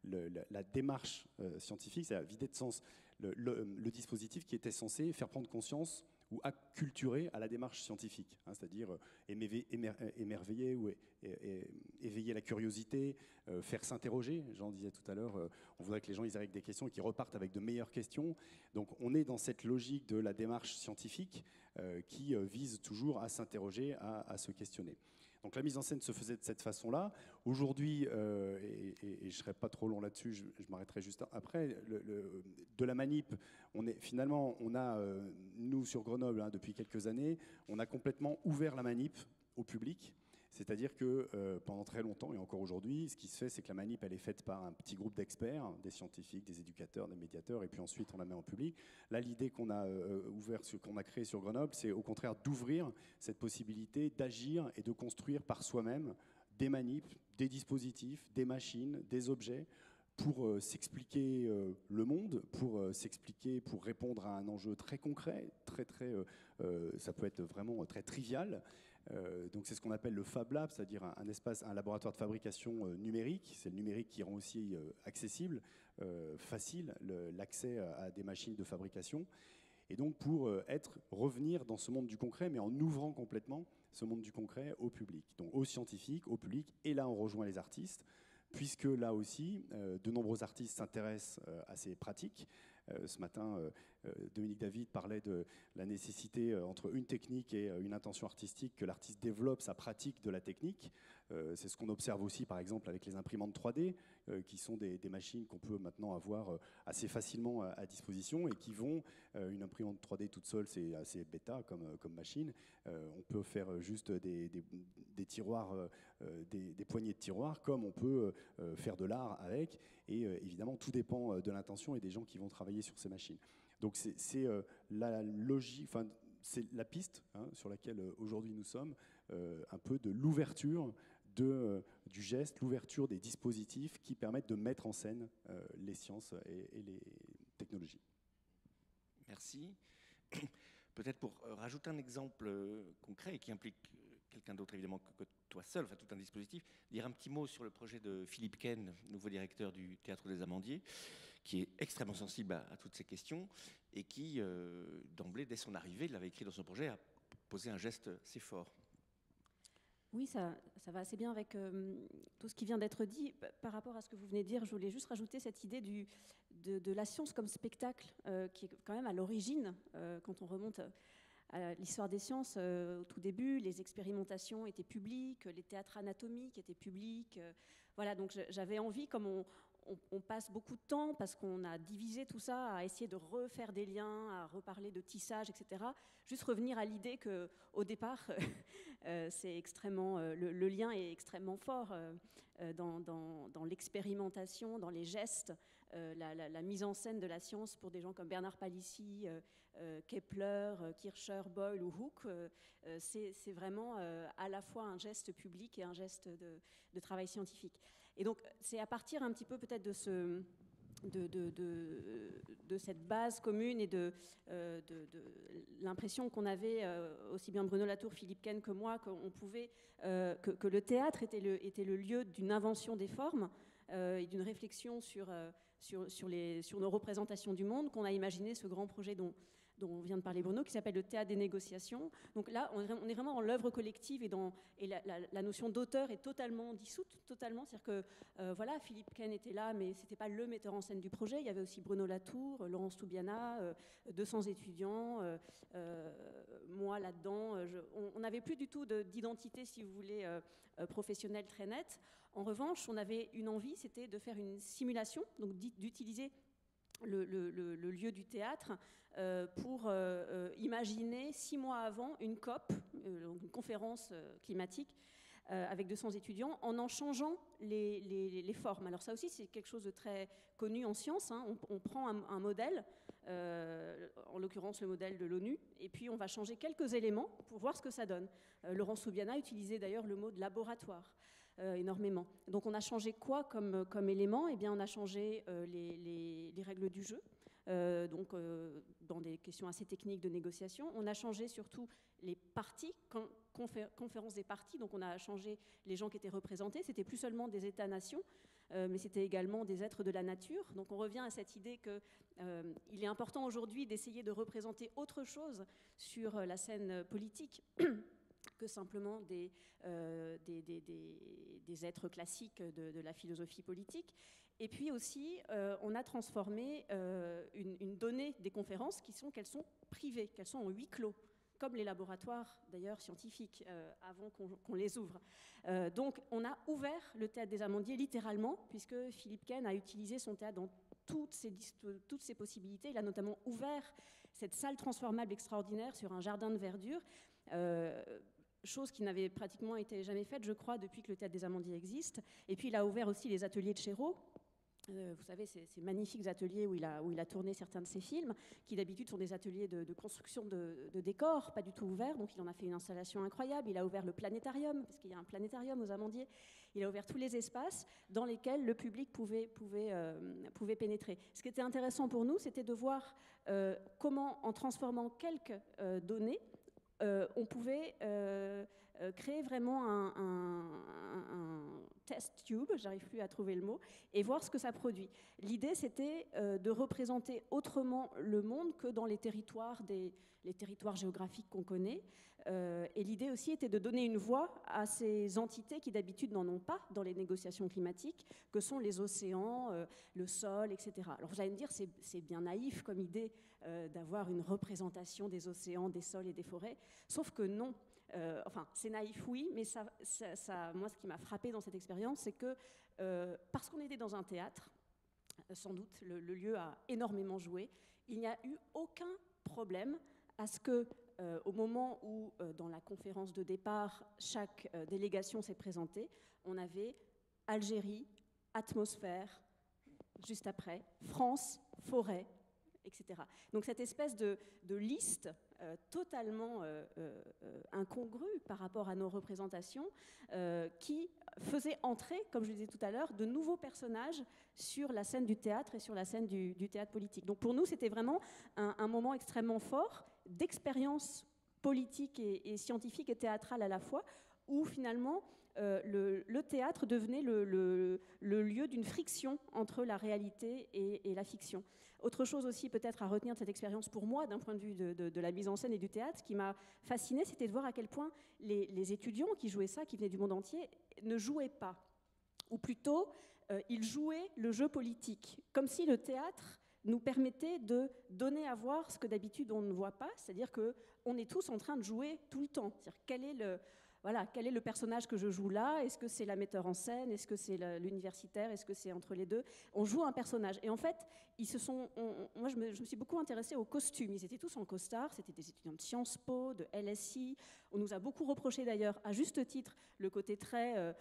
la démarche scientifique, c'est-à-dire vidé de sens le dispositif qui était censé faire prendre conscience ou acculturer à la démarche scientifique, hein, c'est-à-dire émerveiller ou éveiller la curiosité, faire s'interroger. J'en disais tout à l'heure, on voudrait que les gens ils arrivent avec des questions et qu'ils repartent avec de meilleures questions. Donc on est dans cette logique de la démarche scientifique qui vise toujours à s'interroger, à se questionner. Donc la mise en scène se faisait de cette façon-là. Aujourd'hui, et je ne serai pas trop long là-dessus, je m'arrêterai juste après, de la manip, nous sur Grenoble, hein, depuis quelques années, on a complètement ouvert la manip au public. C'est-à-dire que pendant très longtemps, et encore aujourd'hui, ce qui se fait, c'est que la manip, elle est faite par un petit groupe d'experts, des scientifiques, des éducateurs, des médiateurs, et puis ensuite on la met en public. Là, l'idée qu'on a qu'on a créée sur Grenoble, c'est au contraire d'ouvrir cette possibilité d'agir et de construire par soi-même des manips, des dispositifs, des machines, des objets, pour s'expliquer le monde, pour répondre à un enjeu très concret, ça peut être vraiment très trivial, Donc c'est ce qu'on appelle le Fab Lab, c'est-à-dire un laboratoire de fabrication numérique. C'est le numérique qui rend aussi accessible, facile, l'accès à des machines de fabrication. Et donc pour revenir dans ce monde du concret, mais en ouvrant complètement ce monde du concret au public, donc aux scientifiques, au public. Et là, on rejoint les artistes, puisque là aussi, de nombreux artistes s'intéressent à ces pratiques. Ce matin, Dominique David parlait de la nécessité entre une technique et une intention artistique que l'artiste développe sa pratique de la technique. C'est ce qu'on observe aussi, par exemple, avec les imprimantes 3D, qui sont des machines qu'on peut maintenant avoir assez facilement à disposition et qui vont, une imprimante 3D toute seule, c'est assez bêta comme machine. On peut faire juste des tiroirs, des poignées de tiroirs, comme on peut faire de l'art avec. Et évidemment, tout dépend de l'intention et des gens qui vont travailler sur ces machines. Donc c'est la logique, enfin c'est la piste sur laquelle aujourd'hui nous sommes, un peu de l'ouverture du geste, l'ouverture des dispositifs qui permettent de mettre en scène les sciences et les technologies. Merci. Peut-être pour rajouter un exemple concret et qui implique quelqu'un d'autre évidemment que toi seul, enfin tout un dispositif, dire un petit mot sur le projet de Philippe Ken, nouveau directeur du Théâtre des Amandiers, qui est extrêmement sensible à toutes ces questions et qui, d'emblée, dès son arrivée, il l'avait écrit dans son projet, a posé un geste assez fort. Oui, ça va assez bien avec tout ce qui vient d'être dit. Par rapport à ce que vous venez de dire, je voulais juste rajouter cette idée de la science comme spectacle, qui est quand même à l'origine, quand on remonte à l'histoire des sciences, au tout début, les expérimentations étaient publiques, les théâtres anatomiques étaient publics. Voilà, donc j'avais envie, comme on passe beaucoup de temps, parce qu'on a divisé tout ça, à essayer de refaire des liens, à reparler de tissage, etc. Juste revenir à l'idée qu'au départ, c'est extrêmement, le lien est extrêmement fort dans l'expérimentation, dans les gestes, la mise en scène de la science pour des gens comme Bernard Palissy, Kepler, Kircher, Boyle ou Hooke. C'est vraiment à la fois un geste public et un geste de travail scientifique. Et donc, c'est à partir un petit peu peut-être de cette base commune et de l'impression qu'on avait, aussi bien Bruno Latour, Philippe Ken que moi, qu'on pouvait, que le théâtre était le lieu d'une invention des formes et d'une réflexion sur nos représentations du monde, qu'on a imaginé ce grand projet dont vient de parler Bruno, qui s'appelle le théâtre des négociations. Donc là, on est vraiment dans l'œuvre collective et la notion d'auteur est totalement dissoute, totalement. C'est-à-dire que, voilà, Philippe Ken était là, mais ce n'était pas le metteur en scène du projet. Il y avait aussi Bruno Latour, Laurence Toubiana, 200 étudiants, moi là-dedans. On n'avait plus du tout d'identité, si vous voulez, professionnelle très nette. En revanche, on avait une envie, c'était de faire une simulation, donc d'utiliser le lieu du théâtre pour imaginer 6 mois avant une COP, une conférence climatique, avec 200 étudiants, en changeant les formes. Alors ça aussi, c'est quelque chose de très connu en science. On prend un modèle, en l'occurrence le modèle de l'ONU, et puis on va changer quelques éléments pour voir ce que ça donne. Laurence Toubiana utilisait d'ailleurs le mot de laboratoire. Énormément. Donc on a changé quoi comme élément ? Eh bien on a changé les règles du jeu, dans des questions assez techniques de négociation. On a changé surtout les parties, conférence des parties, donc on a changé les gens qui étaient représentés. C'était plus seulement des États-nations, mais c'était également des êtres de la nature. Donc on revient à cette idée qu'il est important aujourd'hui d'essayer de représenter autre chose sur la scène politique que simplement des êtres classiques de la philosophie politique. Et puis aussi, on a transformé une donnée des conférences qu'elles sont privées, qu'elles sont en huis clos, comme les laboratoires d'ailleurs scientifiques avant qu'on les ouvre. Donc on a ouvert le théâtre des Amandiers littéralement, puisque Philippe Ken a utilisé son théâtre dans toutes ses possibilités. Il a notamment ouvert cette salle transformable extraordinaire sur un jardin de verdure, chose qui n'avait pratiquement été jamais faite, je crois, depuis que le Théâtre des Amandiers existe. Et puis il a ouvert aussi les ateliers de Chéreau. Vous savez, ces magnifiques ateliers où il a tourné certains de ses films, qui d'habitude sont des ateliers de construction de décors, pas du tout ouverts. Donc il en a fait une installation incroyable. Il a ouvert le planétarium, parce qu'il y a un planétarium aux Amandiers. Il a ouvert tous les espaces dans lesquels le public pouvait pénétrer. Ce qui était intéressant pour nous, c'était de voir comment, en transformant quelques données, on pouvait créer vraiment un test tube, j'arrive plus à trouver le mot, et voir ce que ça produit. L'idée, c'était de représenter autrement le monde que dans les territoires géographiques qu'on connaît. Et l'idée aussi était de donner une voix à ces entités qui d'habitude n'en ont pas dans les négociations climatiques, que sont les océans, le sol, etc. Alors vous allez me dire, c'est bien naïf comme idée d'avoir une représentation des océans, des sols et des forêts, sauf que non. Enfin, c'est naïf, oui, mais moi, ce qui m'a frappé dans cette expérience, c'est que parce qu'on était dans un théâtre, sans doute, le lieu a énormément joué, il n'y a eu aucun problème à ce que, au moment où, dans la conférence de départ, chaque délégation s'est présentée, on avait Algérie, atmosphère, juste après, France, forêt, etc. Donc cette espèce de liste totalement incongrue par rapport à nos représentations qui faisait entrer, comme je le disais tout à l'heure, de nouveaux personnages sur la scène du théâtre et sur la scène du théâtre politique. Donc pour nous, c'était vraiment un moment extrêmement fort d'expérience politique et scientifique et théâtrale à la fois, où finalement le théâtre devenait le lieu d'une friction entre la réalité et la fiction. Autre chose aussi peut-être à retenir de cette expérience pour moi, d'un point de vue de la mise en scène et du théâtre, ce qui m'a fascinée, c'était de voir à quel point les étudiants qui jouaient ça, qui venaient du monde entier, ne jouaient pas. Ou plutôt, ils jouaient le jeu politique, comme si le théâtre nous permettait de donner à voir ce que d'habitude on ne voit pas, c'est-à-dire qu'on est tous en train de jouer tout le temps. C'est-à-dire quel est le personnage que je joue là? Est-ce que c'est la metteur en scène? Est-ce que c'est l'universitaire? Est-ce que c'est entre les deux? On joue un personnage. Et en fait, moi, je me suis beaucoup intéressée aux costumes. Ils étaient tous en costard. C'était des étudiants de Sciences Po, de LSI. On nous a beaucoup reproché d'ailleurs, à juste titre, le côté très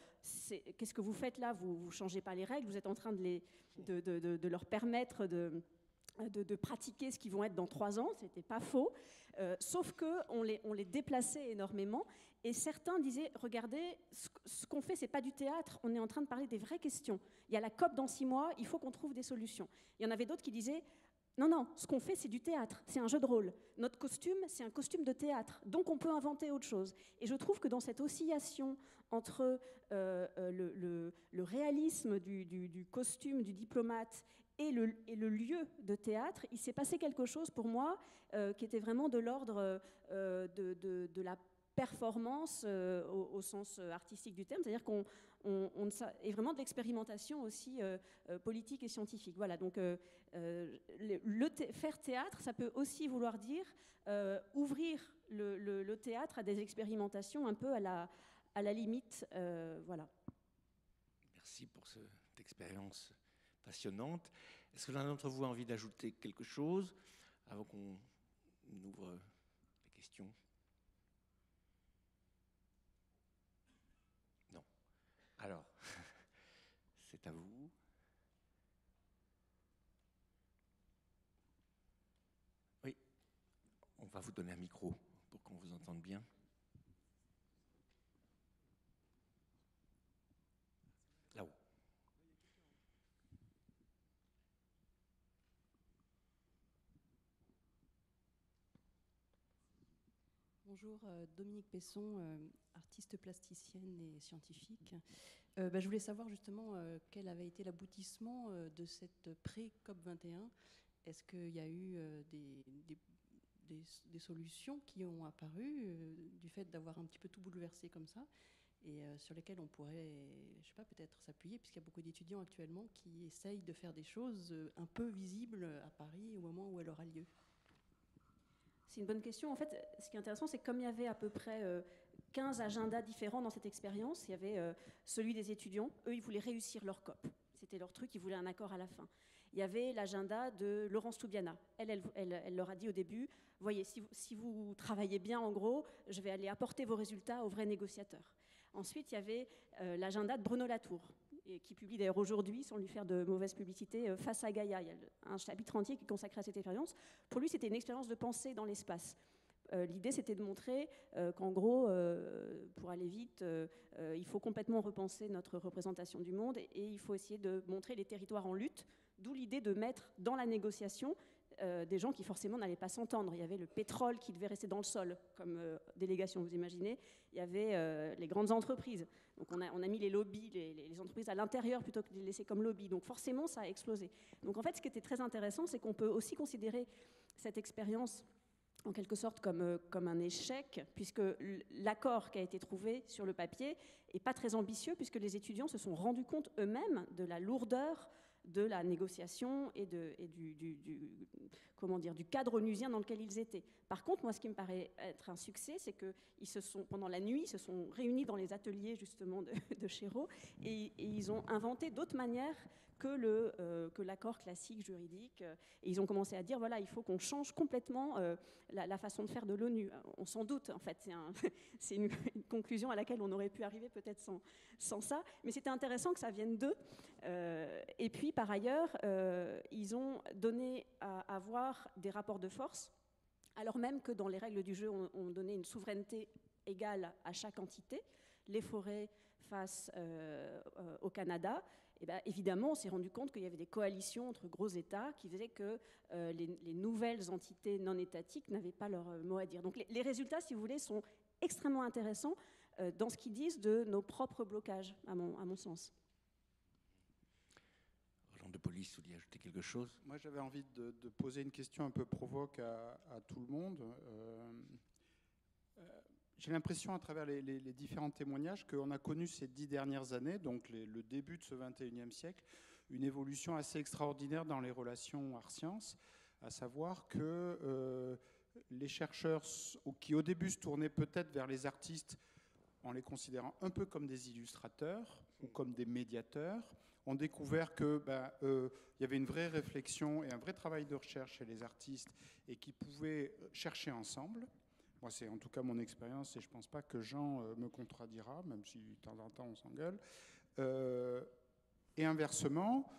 qu'est-ce que vous faites là? Vous ne changez pas les règles. Vous êtes en train de leur permettre de pratiquer ce qu'ils vont être dans 3 ans. C'était pas faux. Sauf qu'on les déplaçait énormément. Et certains disaient, regardez, ce qu'on fait, c'est pas du théâtre, on est en train de parler des vraies questions. Il y a la COP dans 6 mois, il faut qu'on trouve des solutions. Il y en avait d'autres qui disaient, non, ce qu'on fait, c'est du théâtre, c'est un jeu de rôle. Notre costume, c'est un costume de théâtre, donc on peut inventer autre chose. Et je trouve que dans cette oscillation entre le réalisme du costume du diplomate et le lieu de théâtre, il s'est passé quelque chose pour moi qui était vraiment de l'ordre de la performance au sens artistique du terme, c'est-à-dire et vraiment de l'expérimentation aussi politique et scientifique. Voilà, donc faire théâtre, ça peut aussi vouloir dire ouvrir le théâtre à des expérimentations un peu à la limite. Voilà. Merci pour cette expérience passionnante. Est-ce que l'un d'entre vous a envie d'ajouter quelque chose avant qu'on ouvre les questions ? Non. Alors, c'est à vous. Oui, on va vous donner un micro pour qu'on vous entende bien. Là-haut. Bonjour, Dominique Pesson, artiste plasticienne et scientifique. Je voulais savoir justement quel avait été l'aboutissement de cette pré-COP21. Est-ce qu'il y a eu des solutions qui ont apparu du fait d'avoir un petit peu tout bouleversé comme ça et sur lesquelles on pourrait, je sais pas, peut-être s'appuyer, puisqu'il y a beaucoup d'étudiants actuellement qui essayent de faire des choses un peu visibles à Paris au moment où elle aura lieu? C'est une bonne question. En fait, ce qui est intéressant, c'est que comme il y avait à peu près 15 agendas différents dans cette expérience, il y avait celui des étudiants. Eux, ils voulaient réussir leur COP. C'était leur truc, ils voulaient un accord à la fin. Il y avait l'agenda de Laurence Toubiana. Elle leur a dit au début, voyez, si vous travaillez bien, en gros, je vais aller apporter vos résultats aux vrais négociateurs. Ensuite, il y avait l'agenda de Bruno Latour, qui publie d'ailleurs aujourd'hui, sans lui faire de mauvaise publicité, Face à Gaïa. Il y a un chapitre entier qui est consacré à cette expérience. Pour lui, c'était une expérience de pensée dans l'espace. L'idée, c'était de montrer qu'en gros, pour aller vite, il faut complètement repenser notre représentation du monde et il faut essayer de montrer les territoires en lutte, d'où l'idée de mettre dans la négociation des gens qui forcément n'allaient pas s'entendre. Il y avait le pétrole qui devait rester dans le sol comme délégation, vous imaginez. Il y avait les grandes entreprises. Donc on a mis les lobbies, les entreprises à l'intérieur plutôt que de les laisser comme lobby. Donc forcément, ça a explosé. Donc en fait, ce qui était très intéressant, c'est qu'on peut aussi considérer cette expérience en quelque sorte comme un échec, puisque l'accord qui a été trouvé sur le papier n'est pas très ambitieux, puisque les étudiants se sont rendus compte eux-mêmes de la lourdeur de la négociation et du cadre onusien dans lequel ils étaient. Par contre, moi, ce qui me paraît être un succès, c'est que pendant la nuit, ils se sont réunis dans les ateliers justement de Chéreau et ils ont inventé d'autres manières que l'accord classique juridique. Et ils ont commencé à dire, voilà, il faut qu'on change complètement la façon de faire de l'ONU. On s'en doute, en fait, c'est une conclusion à laquelle on aurait pu arriver peut-être sans ça, mais c'était intéressant que ça vienne d'eux. Et puis, par ailleurs, ils ont donné à voir des rapports de force, alors même que dans les règles du jeu, on donnait une souveraineté égale à chaque entité, les forêts face au Canada. Et bien, évidemment, on s'est rendu compte qu'il y avait des coalitions entre gros États qui faisaient que les nouvelles entités non étatiques n'avaient pas leur mot à dire. Donc les résultats, si vous voulez, sont extrêmement intéressants dans ce qu'ils disent de nos propres blocages, à mon sens. Roland de Police, vous vouliez ajouter quelque chose? Moi, j'avais envie de poser une question un peu provoque à tout le monde. J'ai l'impression, à travers les différents témoignages, qu'on a connu ces 10 dernières années, donc le début de ce 21e siècle, une évolution assez extraordinaire dans les relations art-sciences, à savoir que les chercheurs qui au début se tournaient peut-être vers les artistes en les considérant un peu comme des illustrateurs ou comme des médiateurs, ont découvert qu'il y avait une vraie réflexion et un vrai travail de recherche chez les artistes et qu'ils pouvaient chercher ensemble. Moi, c'est en tout cas mon expérience et je ne pense pas que Jean me contredira, même si de temps en temps on s'engueule. Et inversement,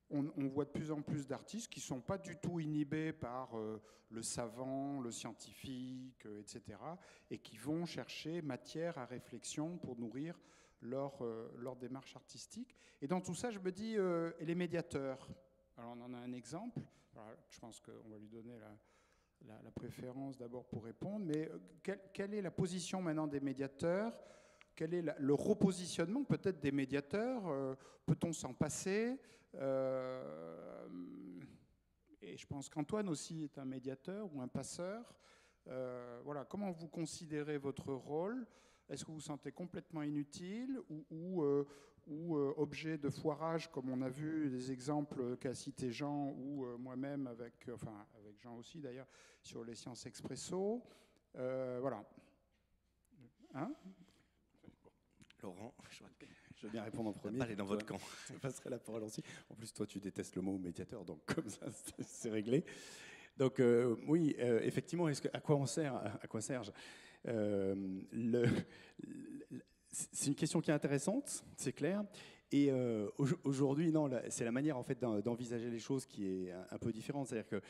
on voit de plus en plus d'artistes qui ne sont pas du tout inhibés par le savant, le scientifique, etc. et qui vont chercher matière à réflexion pour nourrir leur démarche artistique. Et dans tout ça, je me dis, et les médiateurs? Alors on en a un exemple. Alors, je pense qu'on va lui donner la préférence d'abord pour répondre, mais quelle est la position maintenant des médiateurs? Quel est le repositionnement peut-être des médiateurs? Peut-on s'en passer? Et je pense qu'Antoine aussi est un médiateur ou un passeur. Voilà, comment vous considérez votre rôle? Est-ce que vous vous sentez complètement inutile ou objet de foirage, comme on a vu des exemples qu'a cité Jean ou moi-même avec Jean aussi d'ailleurs, sur les sciences expresso. Voilà. Hein? Laurent, je veux bien répondre en premier. Allez dans votre camp. Je passerai la parole ensuite. En plus, toi, tu détestes le mot médiateur, donc comme ça, c'est réglé. Donc, oui, effectivement, à quoi serge c'est une question qui est intéressante, c'est clair. Et aujourd'hui, non, c'est la manière en fait d'envisager les choses qui est un peu différente. C'est-à-dire que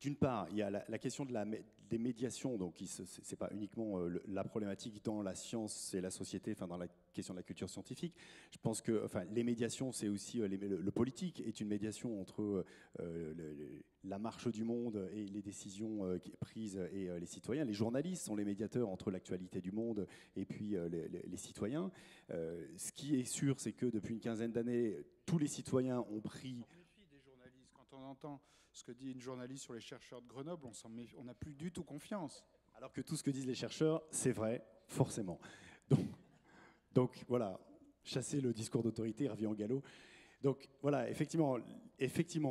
d'une part, il y a la question des médiations, donc c'est pas uniquement la problématique dans la science et la société, enfin dans la question de la culture scientifique. Je pense que, les médiations, c'est aussi le politique est une médiation entre la marche du monde et les décisions prises et les citoyens. Les journalistes sont les médiateurs entre l'actualité du monde et puis les citoyens. Ce qui est sûr, c'est que depuis une quinzaine d'années, tous les citoyens ont pris. Quand on entend ce que dit une journaliste sur les chercheurs de Grenoble, on n'a plus du tout confiance. Alors que tout ce que disent les chercheurs, c'est vrai, forcément. Donc voilà, chasser le discours d'autorité revient au galop. Donc voilà, effectivement,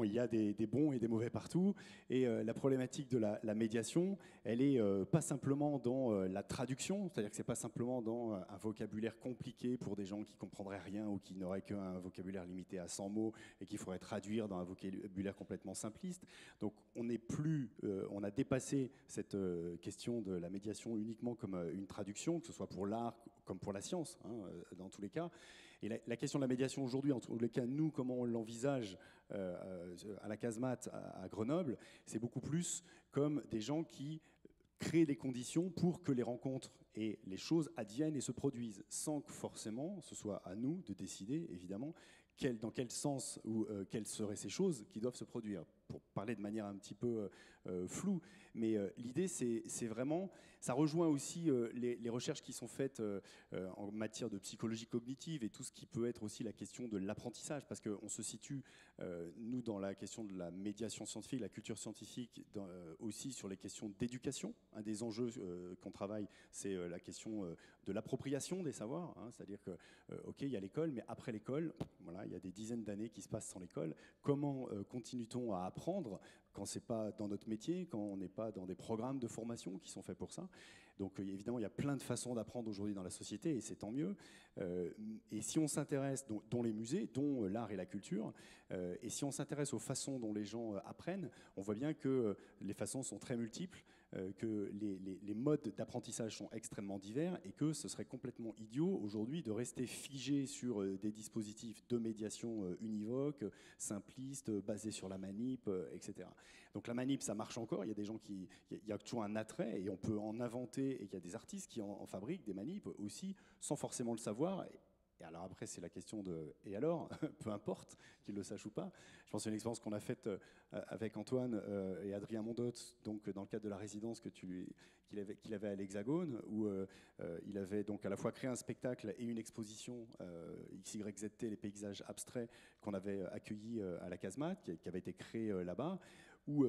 il y a des bons et des mauvais partout. Et la problématique de la médiation, elle est pas simplement dans la traduction, c'est-à-dire que c'est pas simplement dans un vocabulaire compliqué pour des gens qui comprendraient rien ou qui n'auraient qu'un vocabulaire limité à 100 mots et qu'il faudrait traduire dans un vocabulaire complètement simpliste. Donc on a dépassé cette question de la médiation uniquement comme une traduction, que ce soit pour l'art comme pour la science, dans tous les cas. Et la question de la médiation aujourd'hui, en tous les cas, nous, comment on l'envisage à la casemate à Grenoble, c'est beaucoup plus comme des gens qui créent les conditions pour que les rencontres et les choses adviennent et se produisent, sans que forcément ce soit à nous de décider, évidemment, dans quel sens ou quelles seraient ces choses qui doivent se produire, pour parler de manière un petit peu floue. Mais l'idée, c'est vraiment, ça rejoint aussi les recherches qui sont faites en matière de psychologie cognitive et tout ce qui peut être aussi la question de l'apprentissage, parce qu'on se situe, nous, dans la question de la médiation scientifique, la culture scientifique, aussi sur les questions d'éducation. Un des enjeux qu'on travaille, c'est la question de l'appropriation des savoirs, hein, c'est-à-dire que, ok, il y a l'école, mais après l'école, voilà, il y a des dizaines d'années qui se passent sans l'école. Comment continue-t-on à apprendre quand c'est pas dans notre métier, quand on n'est pas dans des programmes de formation qui sont faits pour ça? Donc évidemment, il y a plein de façons d'apprendre aujourd'hui dans la société, et c'est tant mieux. Et si on s'intéresse, dont les musées, dont l'art et la culture, et si on s'intéresse aux façons dont les gens apprennent, on voit bien que les façons sont très multiples, que les modes d'apprentissage sont extrêmement divers, et que ce serait complètement idiot aujourd'hui de rester figé sur des dispositifs de médiation univoques, simplistes, basés sur la manip, etc. Donc la manip, ça marche encore, il y a des gens il y a toujours un attrait, et on peut en inventer, et il y a des artistes qui en fabriquent des manips aussi, sans forcément le savoir. Et alors après, c'est la question de « et alors ?» Peu importe qu'ils le sachent ou pas. Je pense que c'est une expérience qu'on a faite avec Antoine et Adrien Mondot, donc dans le cadre de la résidence qu'il avait à l'Hexagone, où il avait donc à la fois créé un spectacle et une exposition XYZT, les paysages abstraits, qu'on avait accueilli à la casemate, qui avait été créé là-bas, où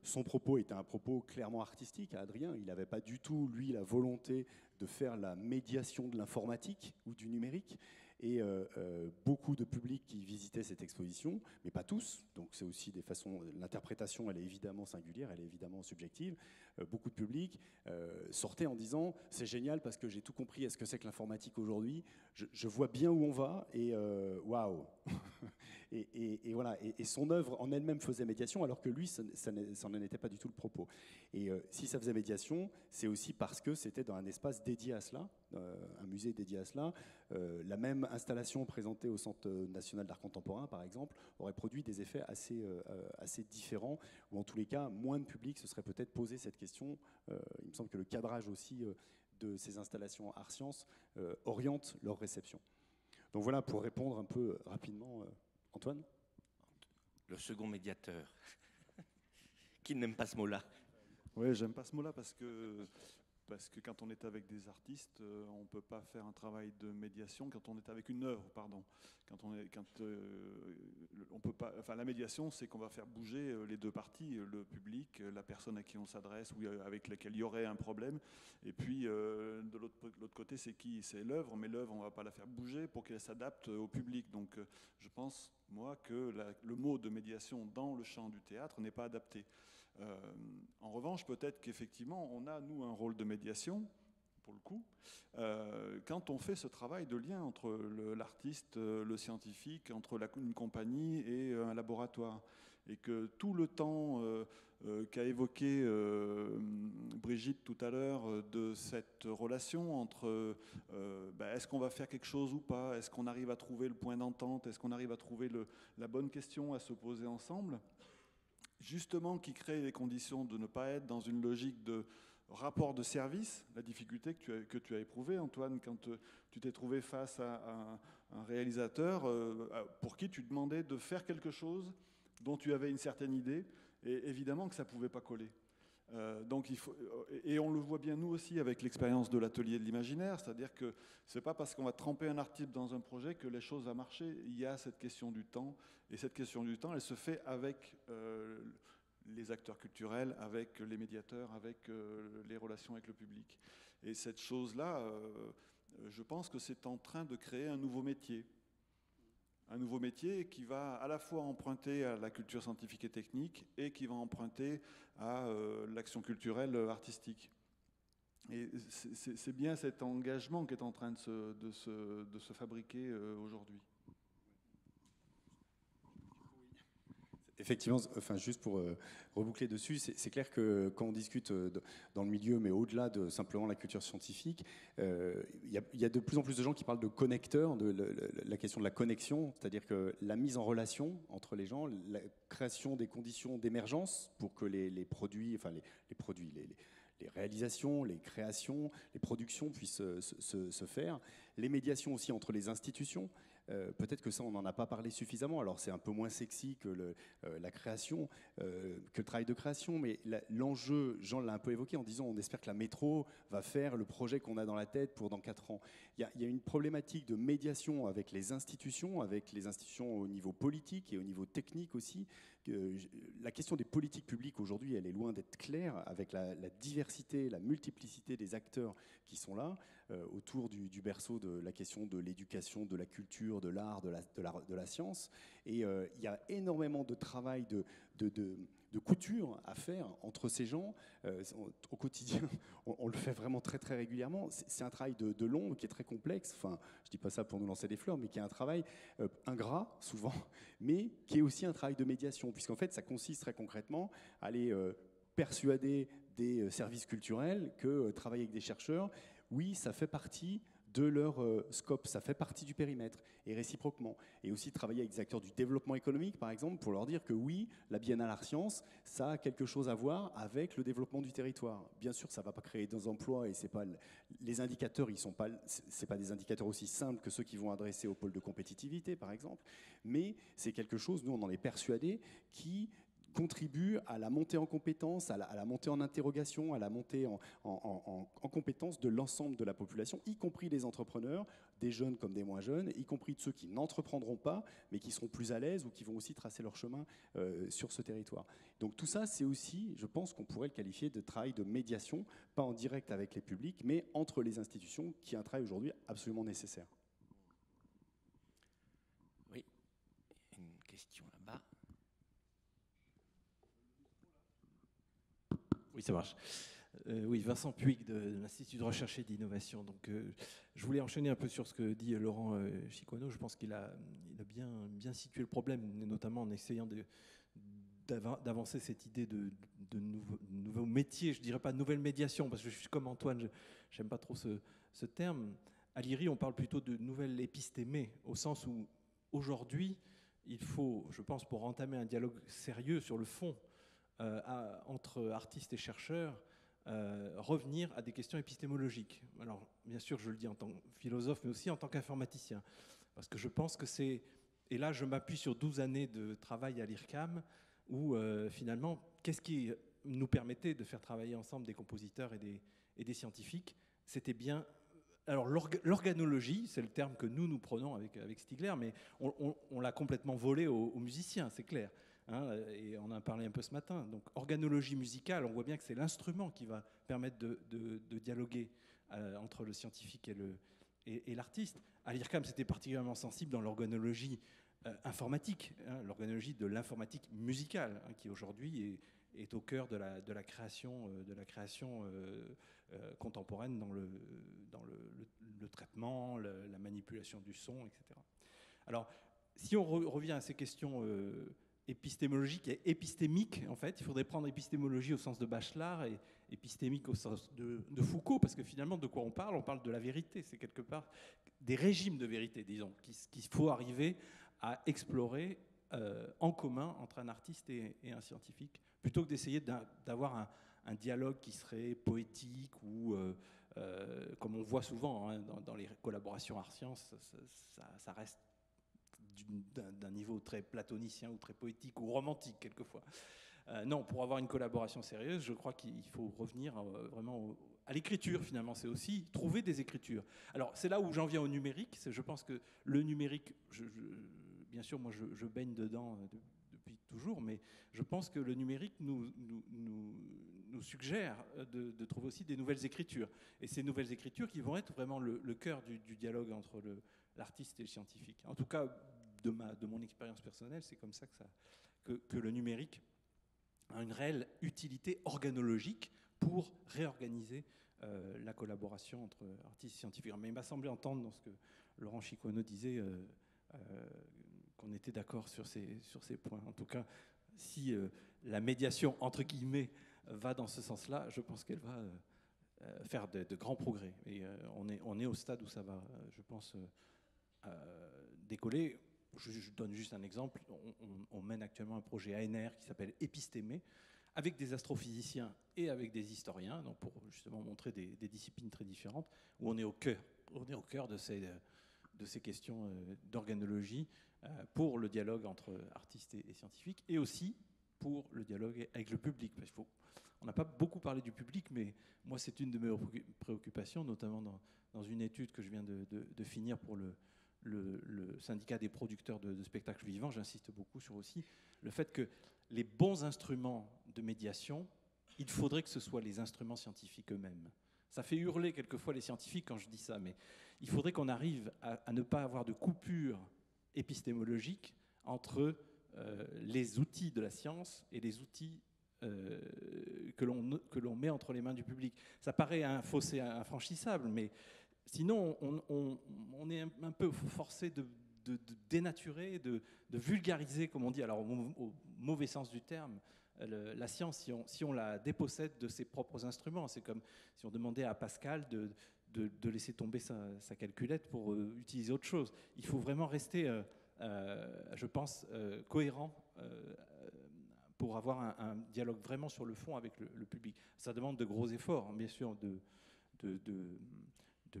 son propos était un propos clairement artistique à Adrien. Il n'avait pas du tout, lui, la volonté de faire la médiation de l'informatique ou du numérique. Et beaucoup de publics qui visitaient cette exposition, mais pas tous, donc c'est aussi des façons, l'interprétation elle est évidemment singulière, elle est évidemment subjective, beaucoup de publics sortaient en disant « c'est génial parce que j'ai tout compris à ce que c'est que l'informatique aujourd'hui, je vois bien où on va et waouh !» Et voilà, et son œuvre en elle-même faisait médiation, alors que lui, ça n'en était pas du tout le propos. Et si ça faisait médiation, c'est aussi parce que c'était dans un espace dédié à cela, un musée dédié à cela. La même installation présentée au Centre national d'art contemporain, par exemple, aurait produit des effets assez différents, ou en tous les cas, moins de public se serait peut-être posé cette question. Il me semble que le cadrage aussi de ces installations art-sciences oriente leur réception. Donc voilà, pour répondre un peu rapidement, Antoine ? Le second médiateur. Qui n'aime pas ce mot-là? Oui, j'aime pas ce mot-là parce que quand on est avec des artistes, on ne peut pas faire un travail de médiation quand on est avec une œuvre, pardon. On peut pas, enfin, la médiation, c'est qu'on va faire bouger les deux parties, le public, la personne à qui on s'adresse ou avec laquelle il y aurait un problème. Et puis, de l'autre côté, c'est qui? C'est l'œuvre, mais l'œuvre, on ne va pas la faire bouger pour qu'elle s'adapte au public. Donc, je pense, moi, que le mot de médiation dans le champ du théâtre n'est pas adapté. En revanche, peut-être qu'effectivement, on a, nous, un rôle de médiation, pour le coup, quand on fait ce travail de lien entre l'artiste, le scientifique, entre une compagnie et un laboratoire. Et que tout le temps qu'a évoqué Brigitte tout à l'heure de cette relation entre est-ce qu'on va faire quelque chose ou pas, est-ce qu'on arrive à trouver le point d'entente, est-ce qu'on arrive à trouver la bonne question à se poser ensemble, justement qui crée les conditions de ne pas être dans une logique de rapport de service, la difficulté que tu as éprouvée, Antoine, quand tu t'es trouvé face à un réalisateur pour qui tu demandais de faire quelque chose dont tu avais une certaine idée, et évidemment que ça ne pouvait pas coller. Donc et on le voit bien nous aussi avec l'expérience de l'atelier de l'imaginaire, c'est-à-dire que c'est pas parce qu'on va tremper un artiste dans un projet que les choses vont marcher. Il y a cette question du temps, et cette question du temps, elle se fait avec les acteurs culturels, avec les médiateurs, avec les relations avec le public. Et cette chose-là, je pense que c'est en train de créer un nouveau métier. Un nouveau métier qui va à la fois emprunter à la culture scientifique et technique et qui va emprunter à l'action culturelle artistique. Et c'est bien cet engagement qui est en train de se fabriquer aujourd'hui. Effectivement, enfin, juste pour reboucler dessus, c'est clair que quand on discute dans le milieu, mais au-delà de simplement la culture scientifique, il y a de plus en plus de gens qui parlent de connecteurs, de la question de la connexion, c'est-à-dire que la mise en relation entre les gens, la création des conditions d'émergence pour que les produits, enfin les réalisations, les créations, les productions puissent se faire, les médiations aussi entre les institutions. peut-être que ça, on n'en a pas parlé suffisamment. Alors, c'est un peu moins sexy que la création, que le travail de création, mais l'enjeu, Jean l'a un peu évoqué en disant on espère que la métro va faire le projet qu'on a dans la tête pour dans 4 ans. Il y a une problématique de médiation avec les institutions au niveau politique et au niveau technique aussi. La question des politiques publiques aujourd'hui, elle est loin d'être claire avec la diversité, la multiplicité des acteurs qui sont là autour du berceau de la question de l'éducation, de la culture, de l'art, de la science. Et il y a énormément de travail de couture à faire entre ces gens. Au quotidien, on le fait vraiment très très régulièrement. C'est un travail de l'ombre qui est très complexe. Enfin, je dis pas ça pour nous lancer des fleurs, mais qui est un travail ingrat souvent, mais qui est aussi un travail de médiation, puisqu'en fait, ça consiste très concrètement à aller persuader des services culturels que travailler avec des chercheurs, oui, ça fait partie de leur scope, ça fait partie du périmètre, et réciproquement. Et aussi travailler avec des acteurs du développement économique, par exemple, pour leur dire que oui, la Biennale Art Sciences, ça a quelque chose à voir avec le développement du territoire. Bien sûr, ça ne va pas créer des emplois, et c'est pas les indicateurs, c'est pas des indicateurs aussi simples que ceux qui vont adresser au pôle de compétitivité, par exemple, mais c'est quelque chose, nous on en est persuadés, qui contribue à la montée en compétences, à la montée en interrogation, à la montée en compétences de l'ensemble de la population, y compris les entrepreneurs, des jeunes comme des moins jeunes, y compris de ceux qui n'entreprendront pas, mais qui seront plus à l'aise ou qui vont aussi tracer leur chemin sur ce territoire. Donc tout ça, c'est aussi, je pense qu'on pourrait le qualifier de travail de médiation, pas en direct avec les publics, mais entre les institutions, qui est un travail aujourd'hui absolument nécessaire. Oui, une question là-bas. Oui, ça marche. Oui, Vincent Puig de l'Institut de recherche et d'innovation. Donc, je voulais enchaîner un peu sur ce que dit Laurent Chicoineau. Je pense qu'il a bien situé le problème, notamment en essayant d'avancer cette idée de nouveaux métiers. Je ne dirais pas nouvelle médiation, parce que je suis comme Antoine, je n'aime pas trop ce terme. À l'IRI, on parle plutôt de nouvelle épistémée, au sens où aujourd'hui, il faut, je pense, pour entamer un dialogue sérieux sur le fond, entre artistes et chercheurs, revenir à des questions épistémologiques. Alors, bien sûr, je le dis en tant que philosophe, mais aussi en tant qu'informaticien. Parce que je pense que c'est... Et là, je m'appuie sur 12 années de travail à l'IRCAM, où finalement, qu'est-ce qui nous permettait de faire travailler ensemble des compositeurs et des scientifiques? C'était bien... Alors, l'organologie, c'est le terme que nous prenons avec Stigler, mais on l'a complètement volé aux musiciens, c'est clair. Hein, et on en a parlé un peu ce matin. Donc, organologie musicale, on voit bien que c'est l'instrument qui va permettre de dialoguer entre le scientifique et l'artiste. À l'IRCAM, c'était particulièrement sensible dans l'organologie informatique, hein, l'organologie de l'informatique musicale, hein, qui aujourd'hui est au cœur de la création contemporaine dans le traitement, la manipulation du son, etc. Alors, si on revient à ces questions épistémologique et épistémique, en fait. Il faudrait prendre épistémologie au sens de Bachelard et épistémique au sens de Foucault, parce que finalement, de quoi on parle? On parle de la vérité. C'est quelque part des régimes de vérité, disons, qu'il faut arriver à explorer en commun entre un artiste et un scientifique, plutôt que d'essayer d'avoir un dialogue qui serait poétique ou, comme on voit souvent hein, dans les collaborations art-sciences, ça reste d'un niveau très platonicien ou très poétique ou romantique quelquefois. Non, pour avoir une collaboration sérieuse, je crois qu'il faut revenir vraiment à l'écriture finalement. C'est aussi trouver des écritures. Alors c'est là où j'en viens au numérique. Je pense que le numérique, bien sûr moi je baigne dedans depuis toujours, mais je pense que le numérique nous suggère de trouver aussi des nouvelles écritures. Et ces nouvelles écritures qui vont être vraiment le cœur du dialogue entre l'artiste et le scientifique. En tout cas, de mon expérience personnelle, c'est comme ça que le numérique a une réelle utilité organologique pour réorganiser la collaboration entre artistes et scientifiques. Mais il m'a semblé entendre dans ce que Laurent Chicoineau disait qu'on était d'accord sur ces points. En tout cas, si la médiation, entre guillemets, va dans ce sens-là, je pense qu'elle va faire de grands progrès. Et on est au stade où ça va, je pense, décoller. Je donne juste un exemple. On mène actuellement un projet ANR qui s'appelle Épistémé, avec des astrophysiciens et avec des historiens, donc pour justement montrer des disciplines très différentes, où on est au cœur de ces questions d'organologie pour le dialogue entre artistes et scientifiques, et aussi pour le dialogue avec le public. Parce on n'a pas beaucoup parlé du public, mais moi, c'est une de mes préoccupations, notamment dans une étude que je viens de finir pour le syndicat des producteurs de spectacles vivants. J'insiste beaucoup sur aussi le fait que les bons instruments de médiation, il faudrait que ce soient les instruments scientifiques eux-mêmes. Ça fait hurler quelquefois les scientifiques quand je dis ça, mais il faudrait qu'on arrive à ne pas avoir de coupure épistémologique entre les outils de la science et les outils que l'on met entre les mains du public. Ça paraît un fossé infranchissable, mais sinon on est un peu forcé de dénaturer, de vulgariser, comme on dit, alors au mauvais sens du terme, la science, si on la dépossède de ses propres instruments. C'est comme si on demandait à Pascal de laisser tomber sa calculette pour utiliser autre chose. Il faut vraiment rester, je pense, cohérent pour avoir un dialogue vraiment sur le fond avec le public. Ça demande de gros efforts, hein, bien sûr, de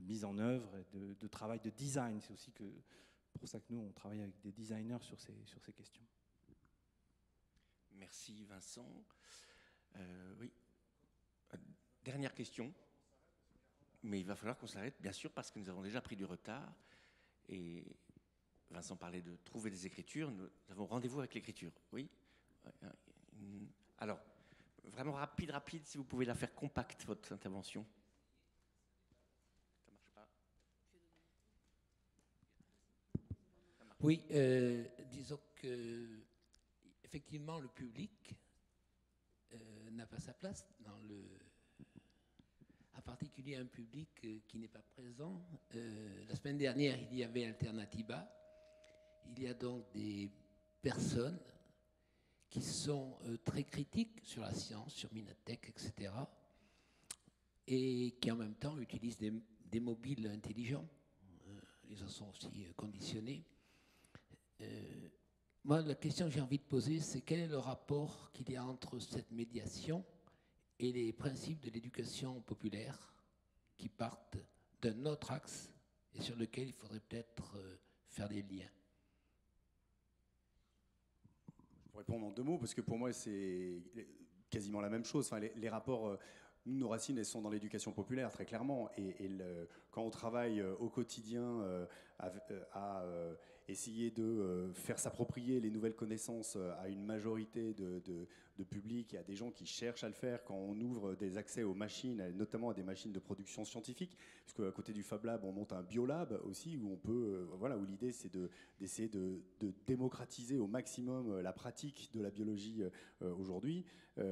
mise en œuvre, et de travail de design. C'est aussi pour ça que nous, on travaille avec des designers sur ces questions. Merci Vincent. Oui. Dernière question. Mais il va falloir qu'on s'arrête, bien sûr, parce que nous avons déjà pris du retard. Et Vincent parlait de trouver des écritures. Nous avons rendez-vous avec l'écriture. Oui. Alors, vraiment rapide, si vous pouvez la faire compacte, votre intervention. Ça marche pas. Oui, disons que effectivement le public n'a pas sa place dans en particulier un public qui n'est pas présent. La semaine dernière, il y avait Alternativa. Il y a donc des personnes qui sont très critiques sur la science, sur Minatech, etc. et qui en même temps utilisent des mobiles intelligents. Ils en sont aussi conditionnés. Moi, la question que j'ai envie de poser, c'est quel est le rapport qu'il y a entre cette médiation et les principes de l'éducation populaire qui partent d'un autre axe et sur lequel il faudrait peut-être faire des liens. Pour répondre en 2 mots, parce que pour moi, c'est quasiment la même chose. Enfin, les rapports, nos racines, elles sont dans l'éducation populaire, très clairement. Quand on travaille au quotidien à essayer de faire s'approprier les nouvelles connaissances à une majorité de public et à des gens qui cherchent à le faire, quand on ouvre des accès aux machines, notamment à des machines de production scientifique, puisque à côté du Fab Lab, on monte un Biolab aussi, où on peut, où l'idée c'est d'essayer de démocratiser au maximum la pratique de la biologie aujourd'hui. Je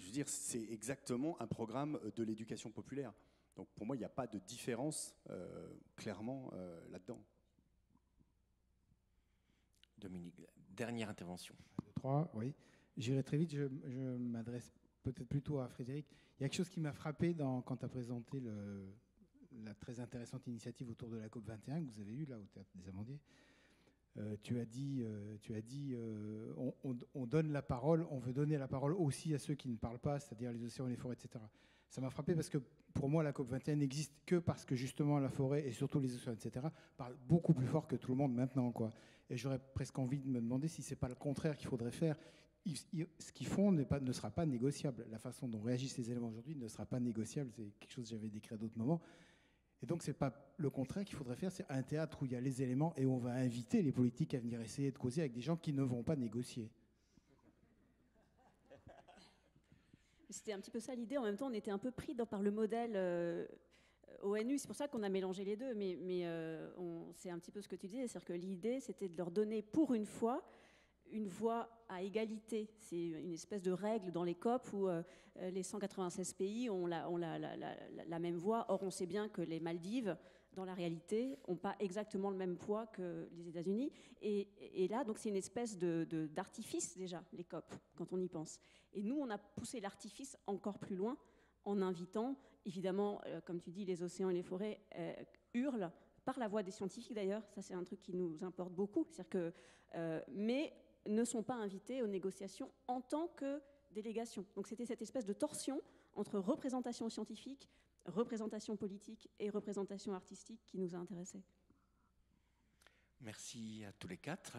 veux dire, c'est exactement un programme de l'éducation populaire. Donc pour moi, il n'y a pas de différence clairement là-dedans. Dominique, dernière intervention. 3, oui. J'irai très vite, je m'adresse peut-être plutôt à Frédéric. Il y a quelque chose qui m'a frappé quand tu as présenté la très intéressante initiative autour de la COP21 que vous avez eue là au Théâtre des Amandiers. Tu as dit on donne la parole, on veut donner la parole aussi à ceux qui ne parlent pas, c'est-à-dire les océans, les forêts, etc. Ça m'a frappé parce que pour moi, la COP21 n'existe que parce que justement la forêt et surtout les océans, etc., parlent beaucoup plus fort que tout le monde maintenant, quoi. Et j'aurais presque envie de me demander si ce n'est pas le contraire qu'il faudrait faire. Ce qu'ils font ne sera pas négociable. La façon dont réagissent ces éléments aujourd'hui ne sera pas négociable. C'est quelque chose que j'avais décrit à d'autres moments. Et donc, ce n'est pas le contraire qu'il faudrait faire. C'est un théâtre où il y a les éléments et où on va inviter les politiques à venir essayer de causer avec des gens qui ne vont pas négocier. C'était un petit peu ça l'idée. En même temps, on était un peu pris par le modèle ONU. C'est pour ça qu'on a mélangé les deux. Mais c'est un petit peu ce que tu disais. C'est-à-dire que l'idée, c'était de leur donner pour une fois une voix à égalité. C'est une espèce de règle dans les COP où les 196 pays ont la même voix. Or, on sait bien que les Maldives, dans la réalité, n'ont pas exactement le même poids que les États-Unis. Et là, donc, c'est une espèce d'artifice déjà, les COP, quand on y pense. Et nous, on a poussé l'artifice encore plus loin en invitant, évidemment, comme tu dis, les océans et les forêts hurlent, par la voix des scientifiques d'ailleurs, ça c'est un truc qui nous importe beaucoup, c'est-à-dire que, mais ne sont pas invités aux négociations en tant que délégation. Donc c'était cette espèce de torsion entre représentation scientifique, représentation politique et représentation artistique qui nous a intéressés. Merci à tous les quatre.